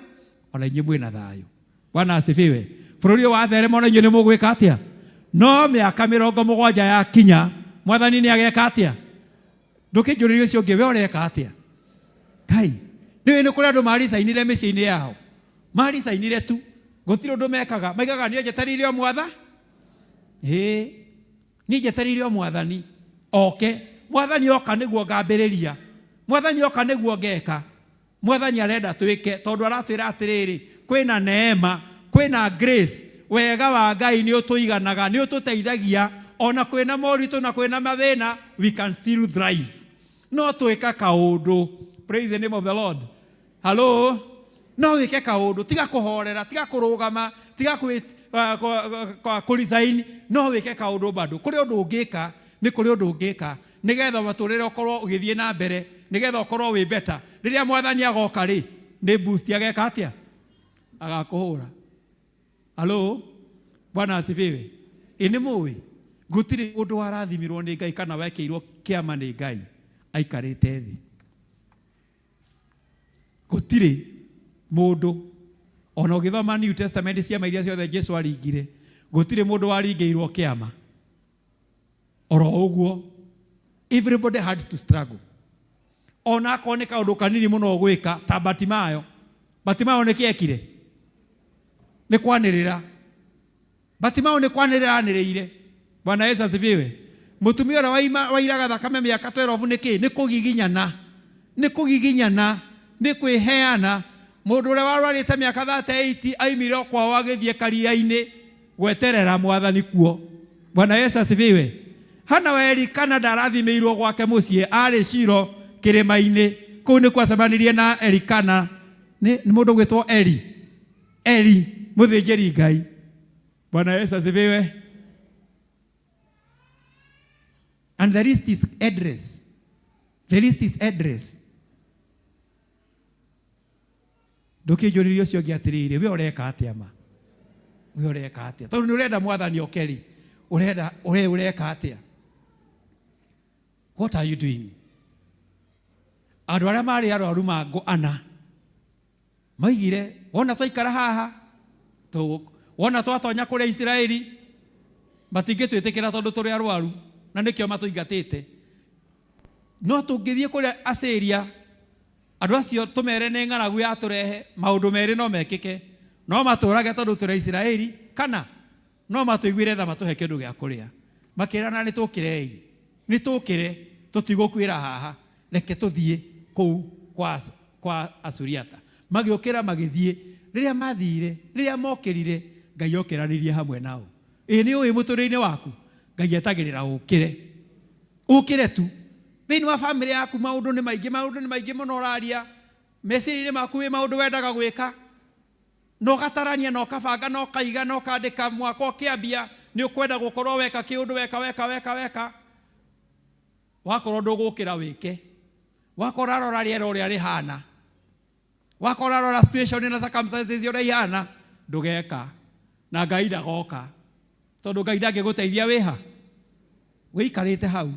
ona inyuĩ mwĩ na thayũ. Bwana asifiwe. Bũrũri watherema ona inyuĩ nĩ mũgwĩka atĩa? No mĩaka 70 yakinya, mwathani nĩ ageka atĩa? Ndũkĩnjũrĩrie ũcio ũngĩ, we ũreka atĩa? Ngai nĩ kũrĩ andũ maricainire mĩciĩ-inĩ yao, maricainire tu, gũtirĩ ũndũ mekaga, maigaga niĩ njetereire o mwatha, niĩ njetereire o mwathani oke. Mwathani oka nĩguo ngambĩrĩria, mwathani oka nĩguo ngeka. Mwathani arenda twĩke, tondũ aratwĩra atĩrĩrĩ, kwĩna neema, kwĩna grace, wega wa Ngai nĩ ũtũiganaga, nĩ ũtũteithagia, ona kwĩna moritũ na kwĩna mathĩna, we can still thrive. No twĩka kaũndũ. Praise the name of the Lord. Hello? No wĩke kaũndũ, tiga kũhorera, tiga kũrũgama, tiga kũresign, no wĩke kaũndũ bado. Kũrĩ ũndũ ũngĩka, nĩ kũrĩ ũndũ ũngĩka, nĩgetha matũrĩre ũkorwo ũgĩthiĩ na mbere, nĩgetha ũkorwo wĩ better. Rĩrĩa mwathani agoka rĩ, nĩ boost ageka atĩa? Agakũhũra. Hello? Bwana asifiwe. Nĩ mũĩ gũtirĩ ũndũ warathimirwo nĩ Ngai kana wekĩirwo kĩama nĩ Ngai aikarĩte thĩ. Gũtirĩ mũndũ, ona ũgĩthoma New Testament ciama iria ciothe Jesũ aringire, gũtirĩ mũndũ waringĩirwo kĩama. Oro ũguo, everybody had to struggle. ona akone kaundu kanini muno gwika ta Batimayo nä kä ekire nä kwanä Batimayo nä kwanä rä ire. Bwana Yesu asifiwe. Mutumia ora wairaga thakame miaka 12 nä kä nä kå giginyana nä kwä heana. Mundu uria warwarite miaka 38 aimire kwao agithie karia-ini gweterera mwathani kuo. Bwana Yesu asifiwe. Hana wa Elikana ndarathimirwo gwake mucie ari Shilo kirima-ini kuu ni kwacemanirie na Elikana ni mundu gwitwo Eli muthinjiri Ngai. Bwana Yesu asifiwe. And the list is address. Ndukijuririo cio ngiatiriri we ureka atia ma we ureka atia tondu ni urenda mwathani okeri ureka atia. What are you doing? Andu aria mari arwaru mango ana maigire wona twaikara haha wona twatonya kuria Israeli matingitwitikira tondu turi arwaru na nikio matuingatite no tungithie kuria Asiria andu acio tumere nĩ ng'aragu ya turehe maundu meri no mekike no maturage tondu turi Israeli kana no matuiguire tha matuhe kindu gya kuria makirana ni tukire tutigukwira haha reke tuthie kuu kwa Asuriata magiokira magithie riria mathire riria mokirire Ngai okiranirie hamwe nao. Ni uyu muturire-ini waku Ngai etagirira ukire tu thini wa family yaku maundu ni maingi muno uraria meciri-ini maku wi maundu wendaga gwika no gatarania no kabanga no kaiga no kandika mwaka ukiambia ni ukwenda gukorwo weka kiundu weka wakorwo ndugukira wike wakora rora riera uria rihana wakora rora situation na circumstances uria ihana ndugeka na Ngai ndagoka tondu Ngai ndangiguteithia wiha wikarite hau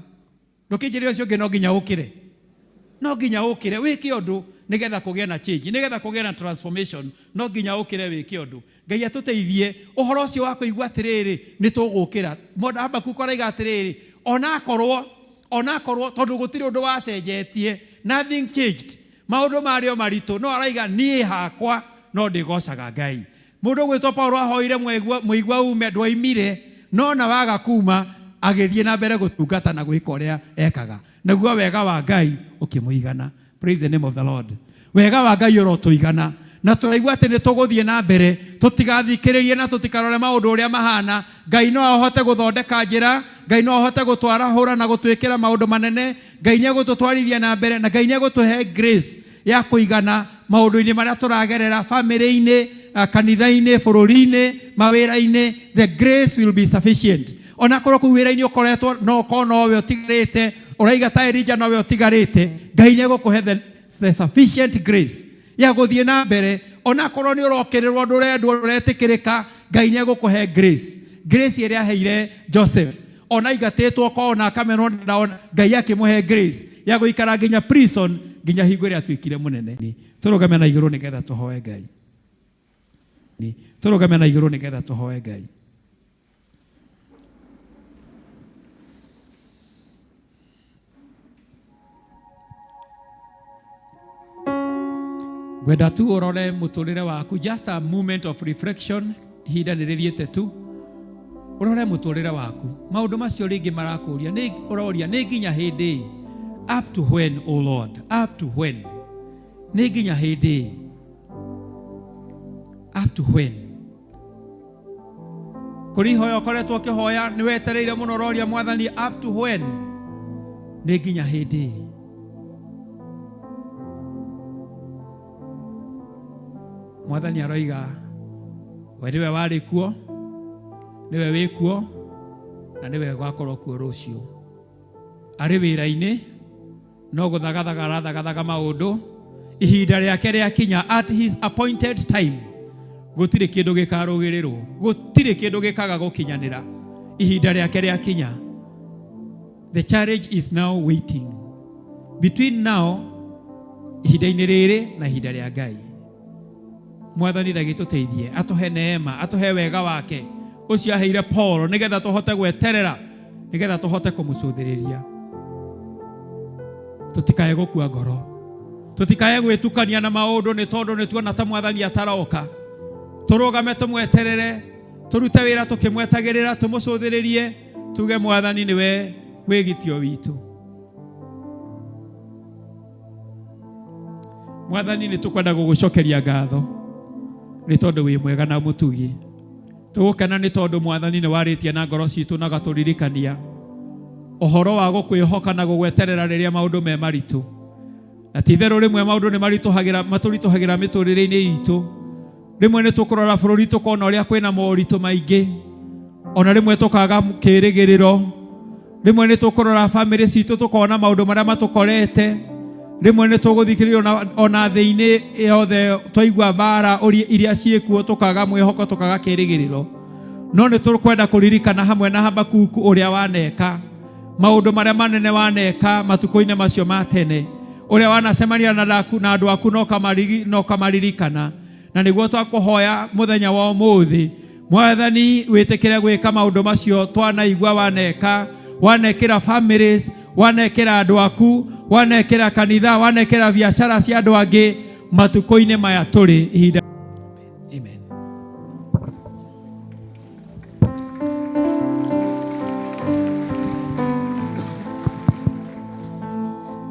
ndukinjire ucio ngi no nginya ukire wiki undu nigetha kugia na change nigetha kugia na transformation no nginya ukire wiki undu Ngai atuteithie uhoro ucio wa kuigua atiriri ni tugukira moda Habakuku koraiga atiriri ona korwo tondu gutiri undu wacenjetie nothing changed maundu mario maritu no araiga nie hakwa no ndigocaga Ngai. Mundu gwitwo Paulo ahoire muigua ume ndwaimire no na waga kuma agithie na mbere gutungata na gwika uria ekaga naguo wega wa Ngai ukimuigana. Praise the name of the Lord. Wega wa Ngai urotuigana na turaigua ati ni tuguthie na mbere tutigathikiririe na tutikarore maundu uria mahana. Ngai no ahote guthondeka njira, Ngai no ahote gutwara hura na gutwikira maundu manene. Ngai ni agututwarithia na mbere na Ngai ni agutuhe grace ya kuigana maundu-ini maria turagerera family-ini kanitha-ini bururi-ini mawira-ini. The grace will be sufficient. Ona korwo ku wira-ini ukoretwo no kono we utigarite uraiga ta Elijah no we utigarite Ngai ni agukuhe the sufficient grace ya guthie na mbere. Ona korwo ni urokirirwo ndurendwo uretikirika Ngai ni agukuhe grace iria heire Joseph ona igatitwo kona akamenwo ndaona Ngai akimuhe grace ya guikara nginya prison nginya hingo iria atwikire munene. Turugame na iguru nigetha tuhoe Ngai. Turugame na iguru nigetha tuhoe Ngai. Gwenda tu urore muturire waku, just a moment of reflection. Ihinda nĩ rĩthiĩte tu urore muturire waku. Maundu macio ringi marakuria ni uroria ni nginya hindi up to when, oh Lord, up to when? Ni nginya hindi up to when? Kuri hoya koretwo kihoya ni wetereire muno uroria mwathani up to when? Ni nginya hindi? Mwathani aroiga we niwe wari kuo, niwe wi kuo na niwe gwakorwo kuo rucio. Ari wira-ini no guthagathaga arathagathaga maundu. Ihinda riake riakinya, at his appointed time. Gutire kindu gikarugirirwo, gutire kindu gikaga gukinyanira. Ihinda riake riakinya. The challenge is now waiting between now, ihinda-ini riri na ihinda ria Ngai. Mwathani ndagituteithie atuhe neema, atuhe wega wake ucio aheire Paul nigetha tuhote gweterera, nigetha tuhote kumucuthiriria. tutikae gukua ngoro, tutikae gwitukania na maundu ni tondu ni tuona ta mwathani ataroka. Turugame tumweterere, turute wira tukimwetagirira, tumucuthiririe, tuge mwathani niwe wigitio witu. Mwathani ni tukwenda gugucokeria ngatho ni tondu wi mwega na mutugi. Tugukena ni tondu mwathani ni waritie na ngoro citu na gaturirikania uhoro wa gukwihoka na gugweterera riria maundu me maritu. Na titheru rimwe maundu ni maturituhagira miturire-ini itu. Rimwe ni tukurora bururi tukona uria kwina moritu maingi, ona rimwe tukaga kirigiriro. Rimwe ni tukurora family citu tukona maundu maria matukorete. Rimwe ni tuguthikiririo ona thiini yothe twaigua bara iria ciekuo tukaga mwihoko tukaga kirigiriro. No ni tukwenda kuririkana hamwe na Habakuku uria waneka maundu maria manene waneka matuko-ini macio ma tene, uria wanacemania na andu aku no kamaririkana. Na niguo twakuhoya muthenya wa umuthi, Mwathani witikire gwika maundu macio twanaigua waneka, wanekira families, wanekira andu aku, wanekira kanitha, wanekira biashara cia andu angi matuko-ini maya turi ihinda. Amen.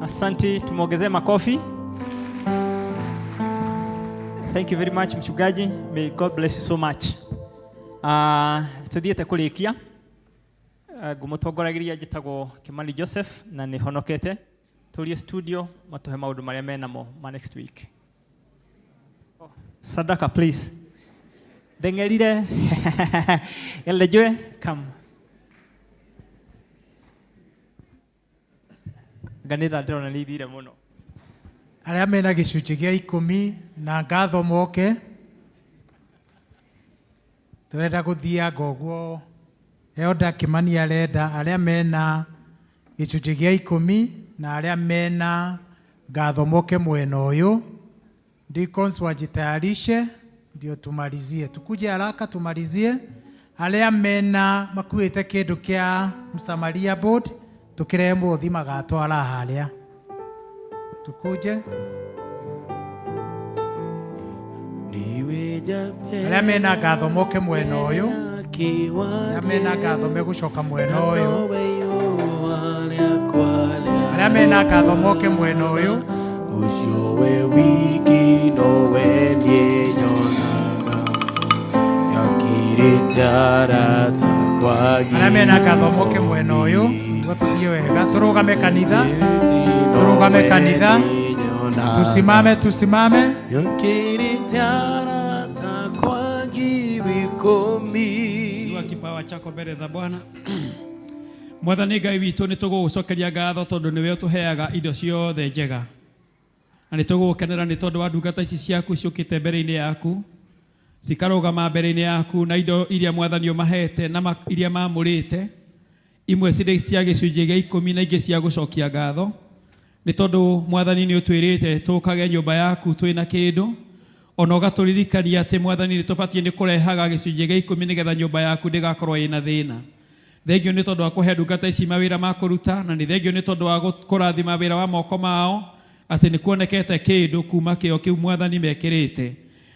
Asante, tumongezee makofi. Thank you very much mchungaji. May God bless you so much. Tuthiete kurikia. Gumutongoragiria njitagwo Kimani Joseph na ni honokete. Turie studio matuhe maundu maria menamo ma next week. Sadaka please. Dengerire. Elejwe come. Ganitha ndona ni thire muno. Aria mena gicunji gia 10 na ngatho moke. Turenda guthia ngoguo Elda Kimani arenda aria mena gicunji gia 10 na aria mena ngatho moke mwena uyu. Deacons wajitayarishe ndio tumalizie. Tukuje haraka tumalizie. Aria mena makuite kindu kia Msamaria board tukire muthi magatwara haria. Tukuje aria mena ngatho moke mwena uyu, aria mena ngatho megucoka mwena uyu, aria mena ngatho moke mwena uyu. Ucio we wiki nowe nie nyonaga yakiritiara takwagi. Aria mena ngatho moke mwena uyu tuthie wega. Turugame kanitha, turugame kanitha, tusimame, tusimame. Inua kipawa chako mbele za Bwana. Mwathani Ngai witu ni tugugucokeria ngatho tondu niwe utuheaga indo ciothe njega, na ni tugugukenera ni tondu wa ndungata ici ciaku ciukite mbere-ini yaku, cikarugama mbere-ini yaku na indo iria Mwathani umahete na iria mamurite, imwe cirĩ cia gĩcunjĩ gĩa 10 na ingĩ cia gucokia ngatho. Ni tondu Mwathani ni utwirite tukage nyumba yaku twina kindu, ona ugaturirikania ati Mwathani ni tubatie ni kurehaga gĩcunjĩ gĩa 10 nigetha nyumba yaku ndigakorwo ina thina. Thengio ni tondu wa kuhe ndungata ici mawira ma kuruta, na ni thengio ni tondu wa kurathima wira wa moko mao, ati ni kuonekete kindu kuma kio kiu Mwathani mekirite.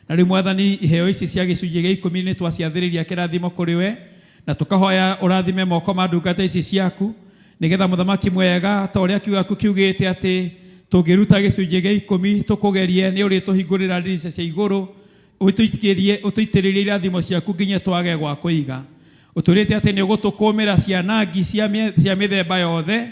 Na ri Mwathani iheo ici cia gĩcunjĩ gĩa 10 ni twaciathĩrĩria kĩrathimo kũrĩ we, na tukahoya urathime moko ma ndungata ici ciaku nigetha muthamaki mwega ta uria kiugo giaku kiugite ati tungiruta gĩcunjĩ gĩa 10 tukugerie ni uri tuhingurira ndirica cia iguru, utuitĩrĩrie irathimo ciaku nginya twage gwa kuiga. Uturite ati ni ugutukumira cianangi cia mithemba yothe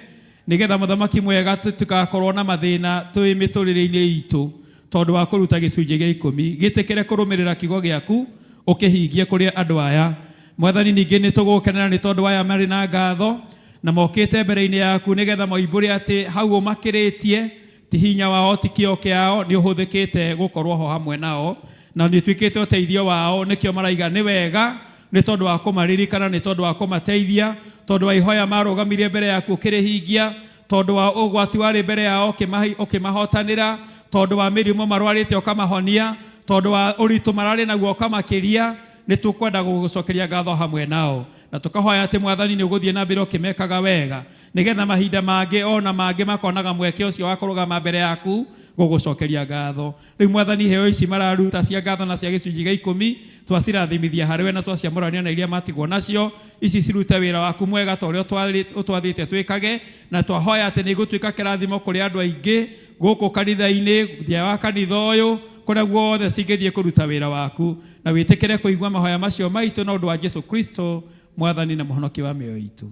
nigetha muthamaki mwega tukakorwo na mathina twi miturire-ini itu tondu wa kuruta gĩcunjĩ gĩa 10. Gitikire kurumirira kiugo giaku ukihingie kuri andu aya. Mwathani ningi ni tugukenera ni tondu aya mari na ngatho na mokite mbere-ini yaku nigetha moimbure ati hau makiritie ti hinya wao ti kio kiao ni uhuthikite gukorwo ho hamwe nao, na ni twikite uteithio wao nikio maraiga ni wega ni tondu wa kumaririkana, ni tondu wa kumateithia, tondu wa ihoya marugamirie mbere yaku kirihingia, tondu wa ugwati wari mbere yao ukimahotanira, tondu wa mirimu marwarite ukamahonia, tondu wa uritu marari naguo ukamakiria. nitukwenda gugucokeria ngatho hamwe nao na tukahoya ati mwathani ni uguthie na mbere ukimekaga wega nigetha mahinda mangi ona mangi makonaga mweke ucio wa kurugama mbere yaku gugucokeria ngatho. Riu mwathani heo ici mararuta cia ngatho na cia gicunji gia 10 twacirathimithia harĩ we na twaciamũrania na iria matigwo nacio ici cirute wĩra waku mwega ta ũrĩa ũtwathĩte twĩkage na twahoya atĩ nĩ igũtuĩka kĩrathimo kũrĩ andũ aingĩ gũkũ kanitha-inĩ thia wa kanitha ũyũ kũrĩa guothe cingĩthiĩ kũruta wĩra waku na wĩtĩkĩre kũigua mahoya macio maitũ na ũndũ wa Jesu Kristo mwathani na mũhonokia wa mĩoyo itũ.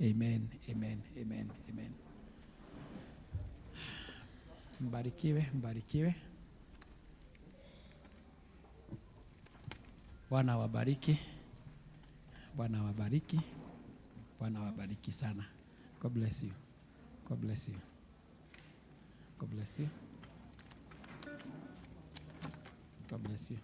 Amen, amen, amen, amen. Mbarikiwe, mbarikiwe. Bwana wabariki. Bwana wabariki. Bwana wabariki sana. God bless you. God bless you. God bless you. God bless you.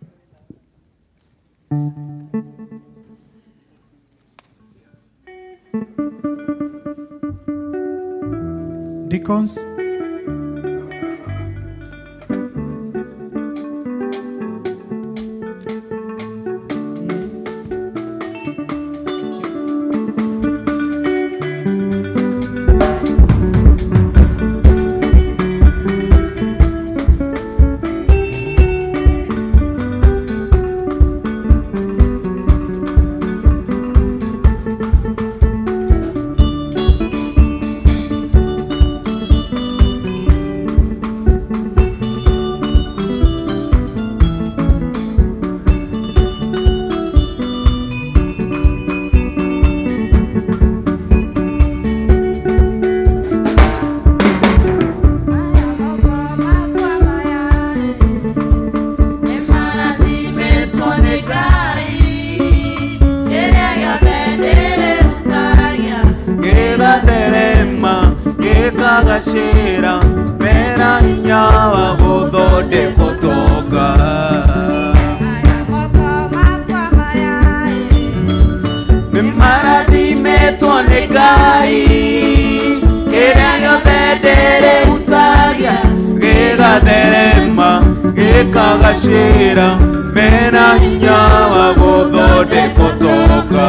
Deacons. Gashira mera nyawa gudode kotoka Mimara metone gai Kera yodere utagia Gega derema Geka gashira mera nyawa gudode kotoka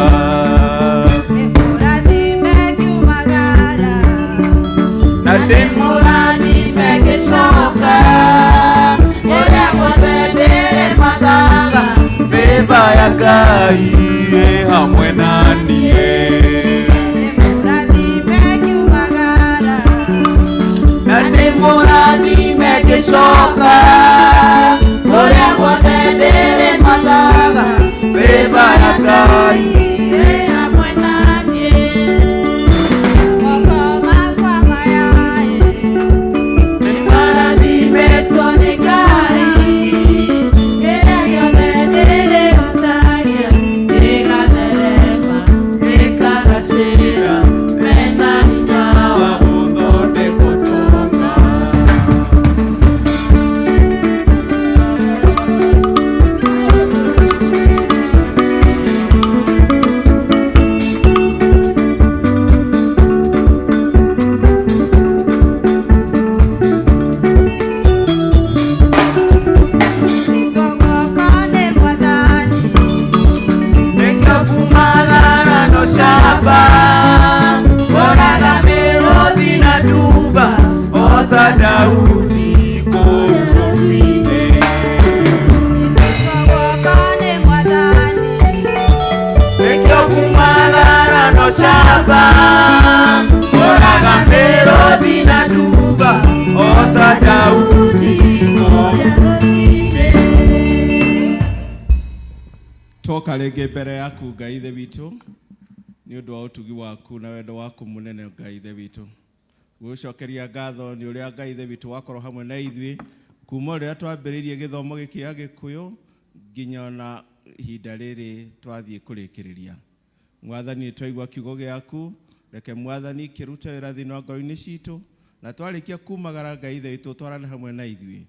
Temurani megeshoka Oya mwadedere madaga Feva ya gai hamwe nanie Temurani megiumagara Na temurani megeshoka Oya mwadedere madaga Feva ya gai hamwe nanie Daudi korumine Wakane mwadani Ekyo kumagara no shaba Oraga melodi na duva Ota Daudi korumine Toka rege mbere yaku Ngai ithe witũ nĩ ũndũ wa ũtugi waku na wendo waku mũnene Ngai ithe witũ gũcokeria ngatho nĩ ũrĩa Ngai ithe witũ wakorwo hamwe na ithuĩ kuma rĩrĩa twambĩrĩirie gĩthomo gĩkĩ gĩa Gĩkũyũ nginya ona ihinda rĩrĩ twathiĩ kũrĩkĩrĩria. Mwathani nĩ twaigua kiugo gĩaku, reke Mwathani kĩrute wĩra thĩinĩ wa ngoro-inĩ citũ na twarĩkia kumagara Ngai ithe witũ twarane hamwe na ithuĩ.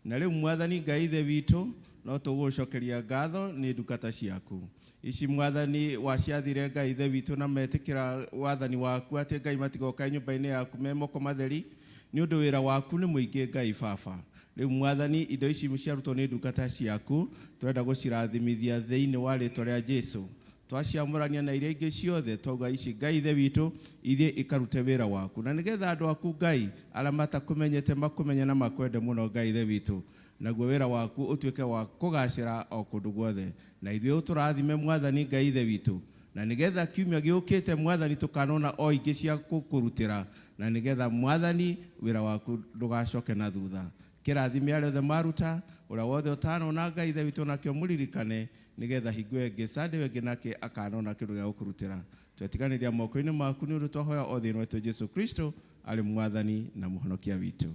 Na rĩu Mwathani Ngai ithe witũ no tũgũcokeria ngatho nĩ ndungata ciaku. Ici Mwathani waciathire Ngai ithe witũ na metĩkĩra wathani waku atĩ Ngai matigoka nyũmba-inĩ yaku me moko matheri nĩ ũndũ wĩra waku nĩ mũingĩ Ngai Baba. Rĩu Mwathani indo ici ciarutwo nĩ ndungata ciaku tũrenda gũcirathimithia thĩinĩ wa rĩĩtwa rĩa Jesũ. Twaciamũrania na iria ingĩ ciothe twauga ici Ngai ithe witũ ithiĩ ikarute wĩra waku. Na nĩgetha andũ aku Ngai arĩa matakũmenyete makũmenye na makwende mũno Ngai ithe witũ. Naguo wĩra waku ũtuĩke wa kũgacĩra o kũndũ guothe. Na ithuĩ ũtũrathime Mwathani Ngai ithe witũ. Na nĩgetha kiumia gĩũkĩte Mwathani tũkanona o ingĩ cia gũkũrutĩra. Na nĩgetha Mwathani wĩra waku ndũgacoke na thutha. Kĩrathime arĩa othe maruta, ũrĩa wothe ũtanona Ngai ithe witũ nakĩo mũririkane, nĩgetha hingo ĩngĩ Sunday wengĩ nake akanona kĩndũ gĩa gũkũrutĩra. Twetiganĩria moko-inĩ maku nĩ ũndũ twahoya o thĩinĩ wa Jesũ Kristo arĩ Mwathani na mũhonokia witũ.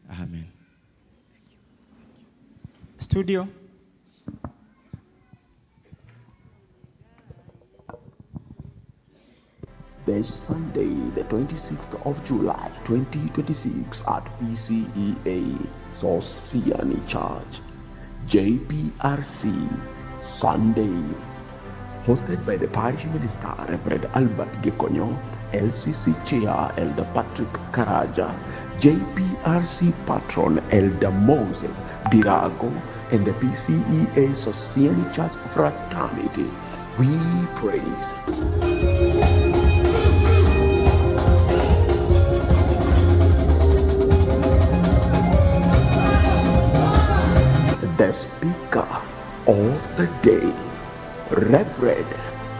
Amen. Studio. This Sunday, the 26th of July, 2026 at PCEA Sociani Church, JPRC, Sunday, hosted by the parish minister, Reverend Albert Gekonyo, LCC Chair, Elder Patrick Karaja, JPRC patron, Elder Moses Birago, and the PCEA Sociani Church Fraternity. We praise. The speaker of the day, Reverend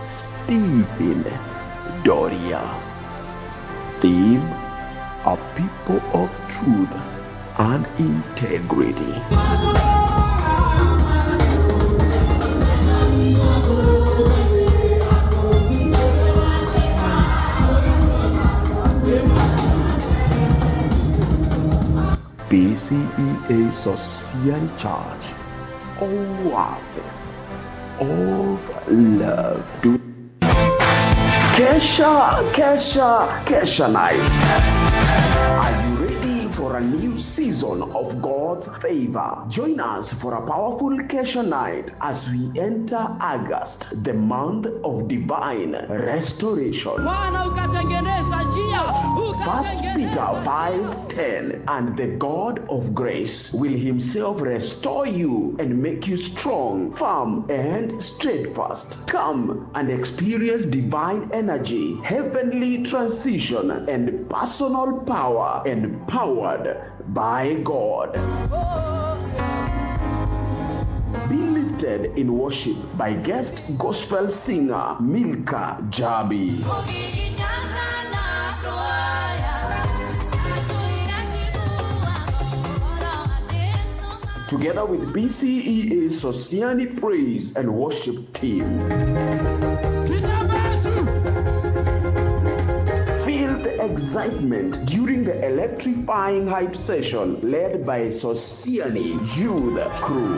Stephen Doria. Theme, a people of truth and integrity. PCEA Sociani Church, oasis of love. Kesha night. Are you ready for a new season of God's favor? Join us for a powerful Kesha night as we enter August, the month of divine restoration. 1 Peter 5:10, and the God of grace will himself restore you and make you strong, firm, and steadfast. Come and experience divine energy, heavenly transition, and personal power, empowered by God. Be lifted in worship by guest gospel singer Milka Jabi. Together with PCEA Sociani Praise and Worship Team. Feel the excitement during the electrifying hype session led by Sociani Youth Crew.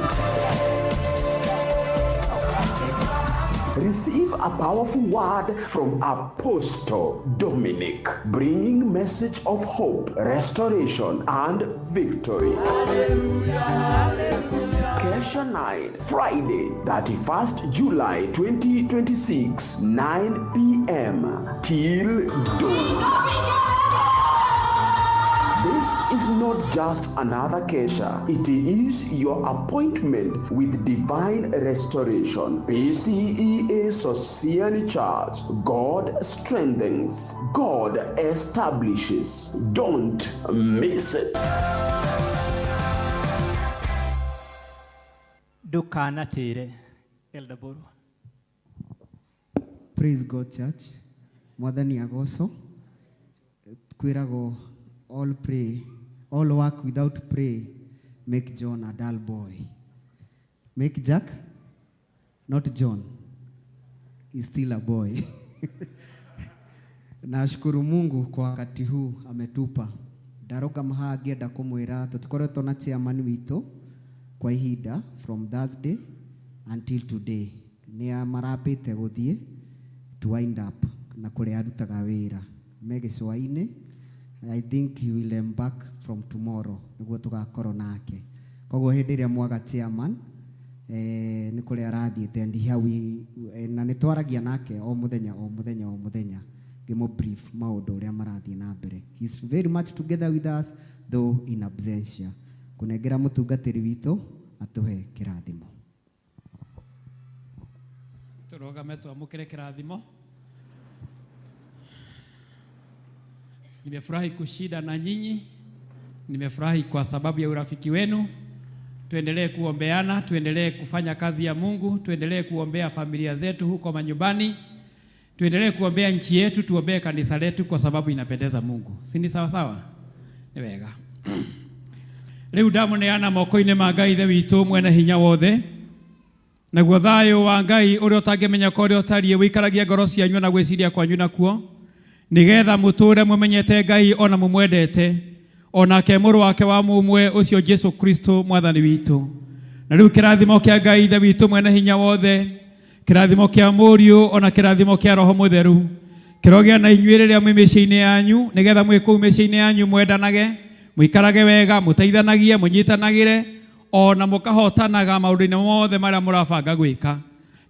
Receive a powerful word from Apostle Dominic, bringing message of hope, restoration, and victory. Hallelujah, hallelujah. Kesha night, Friday, 31st July 2026, 9 p.m. till dawn. This is not just another Kesha. It is your appointment with divine restoration. PCEA Sociani Church. God strengthens. God establishes. Don't miss it. Ndukanatĩre. Elder Boru. Praise God, Church. Mwathani agoco. Kwĩragwo all pray, all work without pray, make John a dull boy. Make Jack, not John. He's still a boy. Nashukuru Mungu kwa wakati huu ametupa. Ndaroga maha angĩenda kũmwĩra tũtikoretwo na chairman witũ kwa ihinda from Thursday until today. Nĩ marapĩte gũthiĩ to wind up na kũrĩa arutaga wĩra. Me gĩcũa-inĩ. I think he will embark from tomorrow. Niguo tugakorwo nake. Koguo hĩndĩ ĩrĩa mwaga chairman nĩ kũrĩa arathiĩte and na nĩ twaragia nake o mũthenya ngĩmũ brief maũndũ ũrĩa marathiĩ na mbere. He's very much together with us though in absentia. kunengera mutungatiri witu atuhe kirathimo. Turogame tuamukire kirathimo. Nimefurahi kushida na nyinyi. Nimefurahi kwa sababu ya urafiki wenu. Tuendelee kuombeana, tuendelee kufanya kazi ya Mungu, tuendelee kuombea familia zetu huko manyumbani. Tuendelee kuombea nchi yetu, tuombee kanisa letu kwa sababu inapendeza Mungu. Si ni sawa sawa? Ni wega. Leo ndamuneana moko-inĩ ma Ngai ithe witũ mwene hinya wothe. Naguo thayũ wa Ngai ũrĩa ũtangĩmenya kũrĩa ũtariĩ wĩikaragia ngoro cianyu na gwĩciria kwanyu nakuo, nigetha mũtũũre mũmenyete Ngai ona mũmwendete, onake mũrũ wake wa mũmwe ũcio Jesu Kristo mwathani witũ. Na rĩu kĩrathimo kĩa Ngai ithe witũ mwene hinya wothe, kĩrathimo kĩa Mũriũ ona kĩrathimo kĩa Roho Mũtheru kĩrogĩa na inyuĩ rĩrĩa mwĩ mĩciĩ-inĩ yanyu, nigetha mwĩ kũu mĩciĩ-inĩ yanyu mwendanage, mũikarage wega, mũteithanagie, mũnyitanagĩre, ona mũkahotanaga maũndũ-inĩ mothe marĩa mũrabanga gwĩka.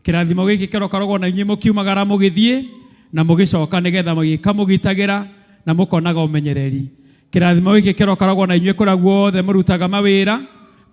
Kĩrathimo gĩkĩ kĩrokoragwo na inyuĩ mũkiumagara mũgĩthiĩ na mũgĩcoka, nigetha mũgĩka mũgitagĩra na mũkonaga ũmenyereri. Kĩrathimo gĩkĩ kĩrokoragwo na inyuĩ kũrĩa guothe mũrutaga mawĩra,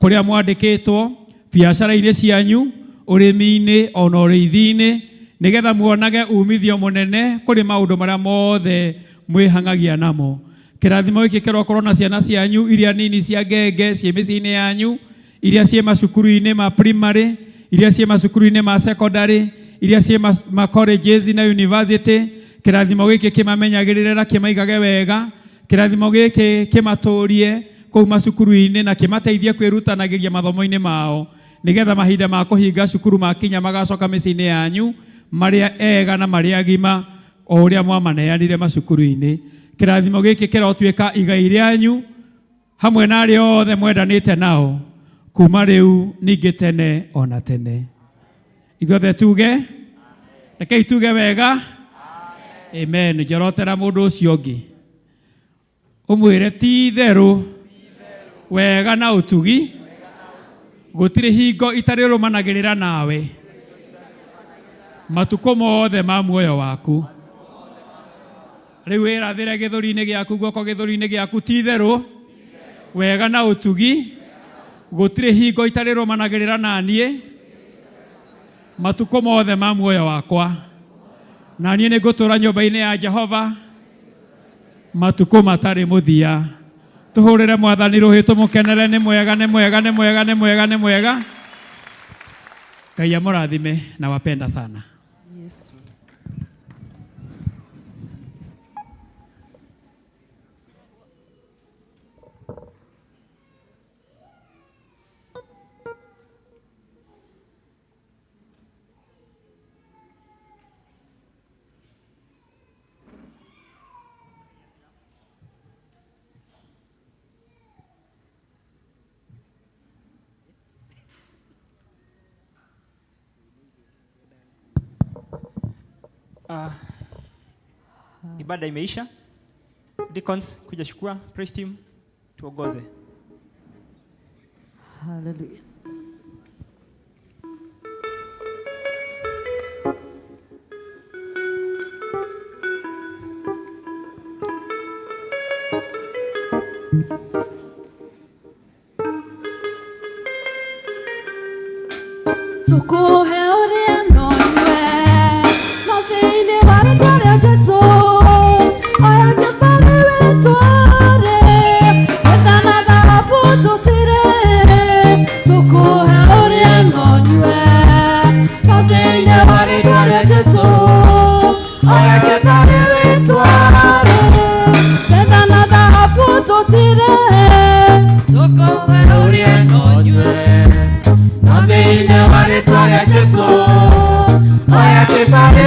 kũrĩa mwandĩkĩtwo, biacara-inĩ cianyu, ũrĩmi-inĩ ona ũrĩithi-inĩ, nigetha muonage umithio mũnene kũrĩ maũndũ marĩa mothe mwĩhangagia namo. Kĩrathimo gĩkĩ kĩrokorwo na ciana cianyu iria nini cia ngenge ciĩ mĩciĩ-inĩ yanyu, iria ciĩ macukuru-inĩ ma primary, iria ciĩ macukuru-inĩ ma secondary, iria ciĩ ma colleges na university. Kĩrathimo gĩkĩ kĩmamenyagĩrĩre na kĩmaigage wega. Kĩrathimo gĩkĩ kĩmatũrie kũu macukuru-inĩ na kĩmateithie kwĩrutanagĩria mathomo-inĩ mao, nigetha mahinda ma kũhinga cukuru makinya magacoka mĩciĩ-inĩ yanyu marĩa ega na marĩa agima o ũrĩa mwamaneanire macukuru-inĩ. Kĩrathimo gĩkĩ kĩrotuĩka igai rĩanyu hamwe na arĩa othe mwendanĩte nao kuma rĩu ningĩ tene ona tene. Ithuothe tuge, rekei tuge wega, amen. Njorotera mũndũ ũcio ũngĩ ũmwĩre ti therũ wega na ũtugi gũtirĩ hingo itarĩ rũmanagĩrĩra nawe matukũ mothe ma muoyo waku. Rĩu wĩrathĩre gĩthũri-inĩ gĩaku, guoko gĩthũri-inĩ gĩaku, ti therũ wega na ũtugi gũtirĩ hingo itarĩ rũmanagĩrĩra naniĩ matukũ mothe ma muoyo wakwa. Na niĩ nĩ ngũtũũra nyũmba-inĩ ya Jehova matukũ matarĩ mũthia. Tũhũrĩre Mwathani rũhĩ tũmũkenere. Nĩ mwega, nĩ mwega, nĩ mwega, nĩ mwega, nĩ mwega. Ngai amũrathime na wapenda sana. Yesu. Ibada imeisha. Deacons kuja chukua, praise team tuongoze. Hallelujah. Tukuhe uria nonywe no thĩinĩ wa rĩĩtwa rĩa Jesũ, oya kĩbani wĩtware wetha na thahabu tũtire. Tukuhe uria nonywe no thĩinĩ wa rĩĩtwa rĩa Jesũ, oya kĩbani wĩtware wetha na thahabu tũtire. Tukuhe uria nonywe no thĩinĩ wa rĩĩtwa rĩa Jesũ, oya kĩbani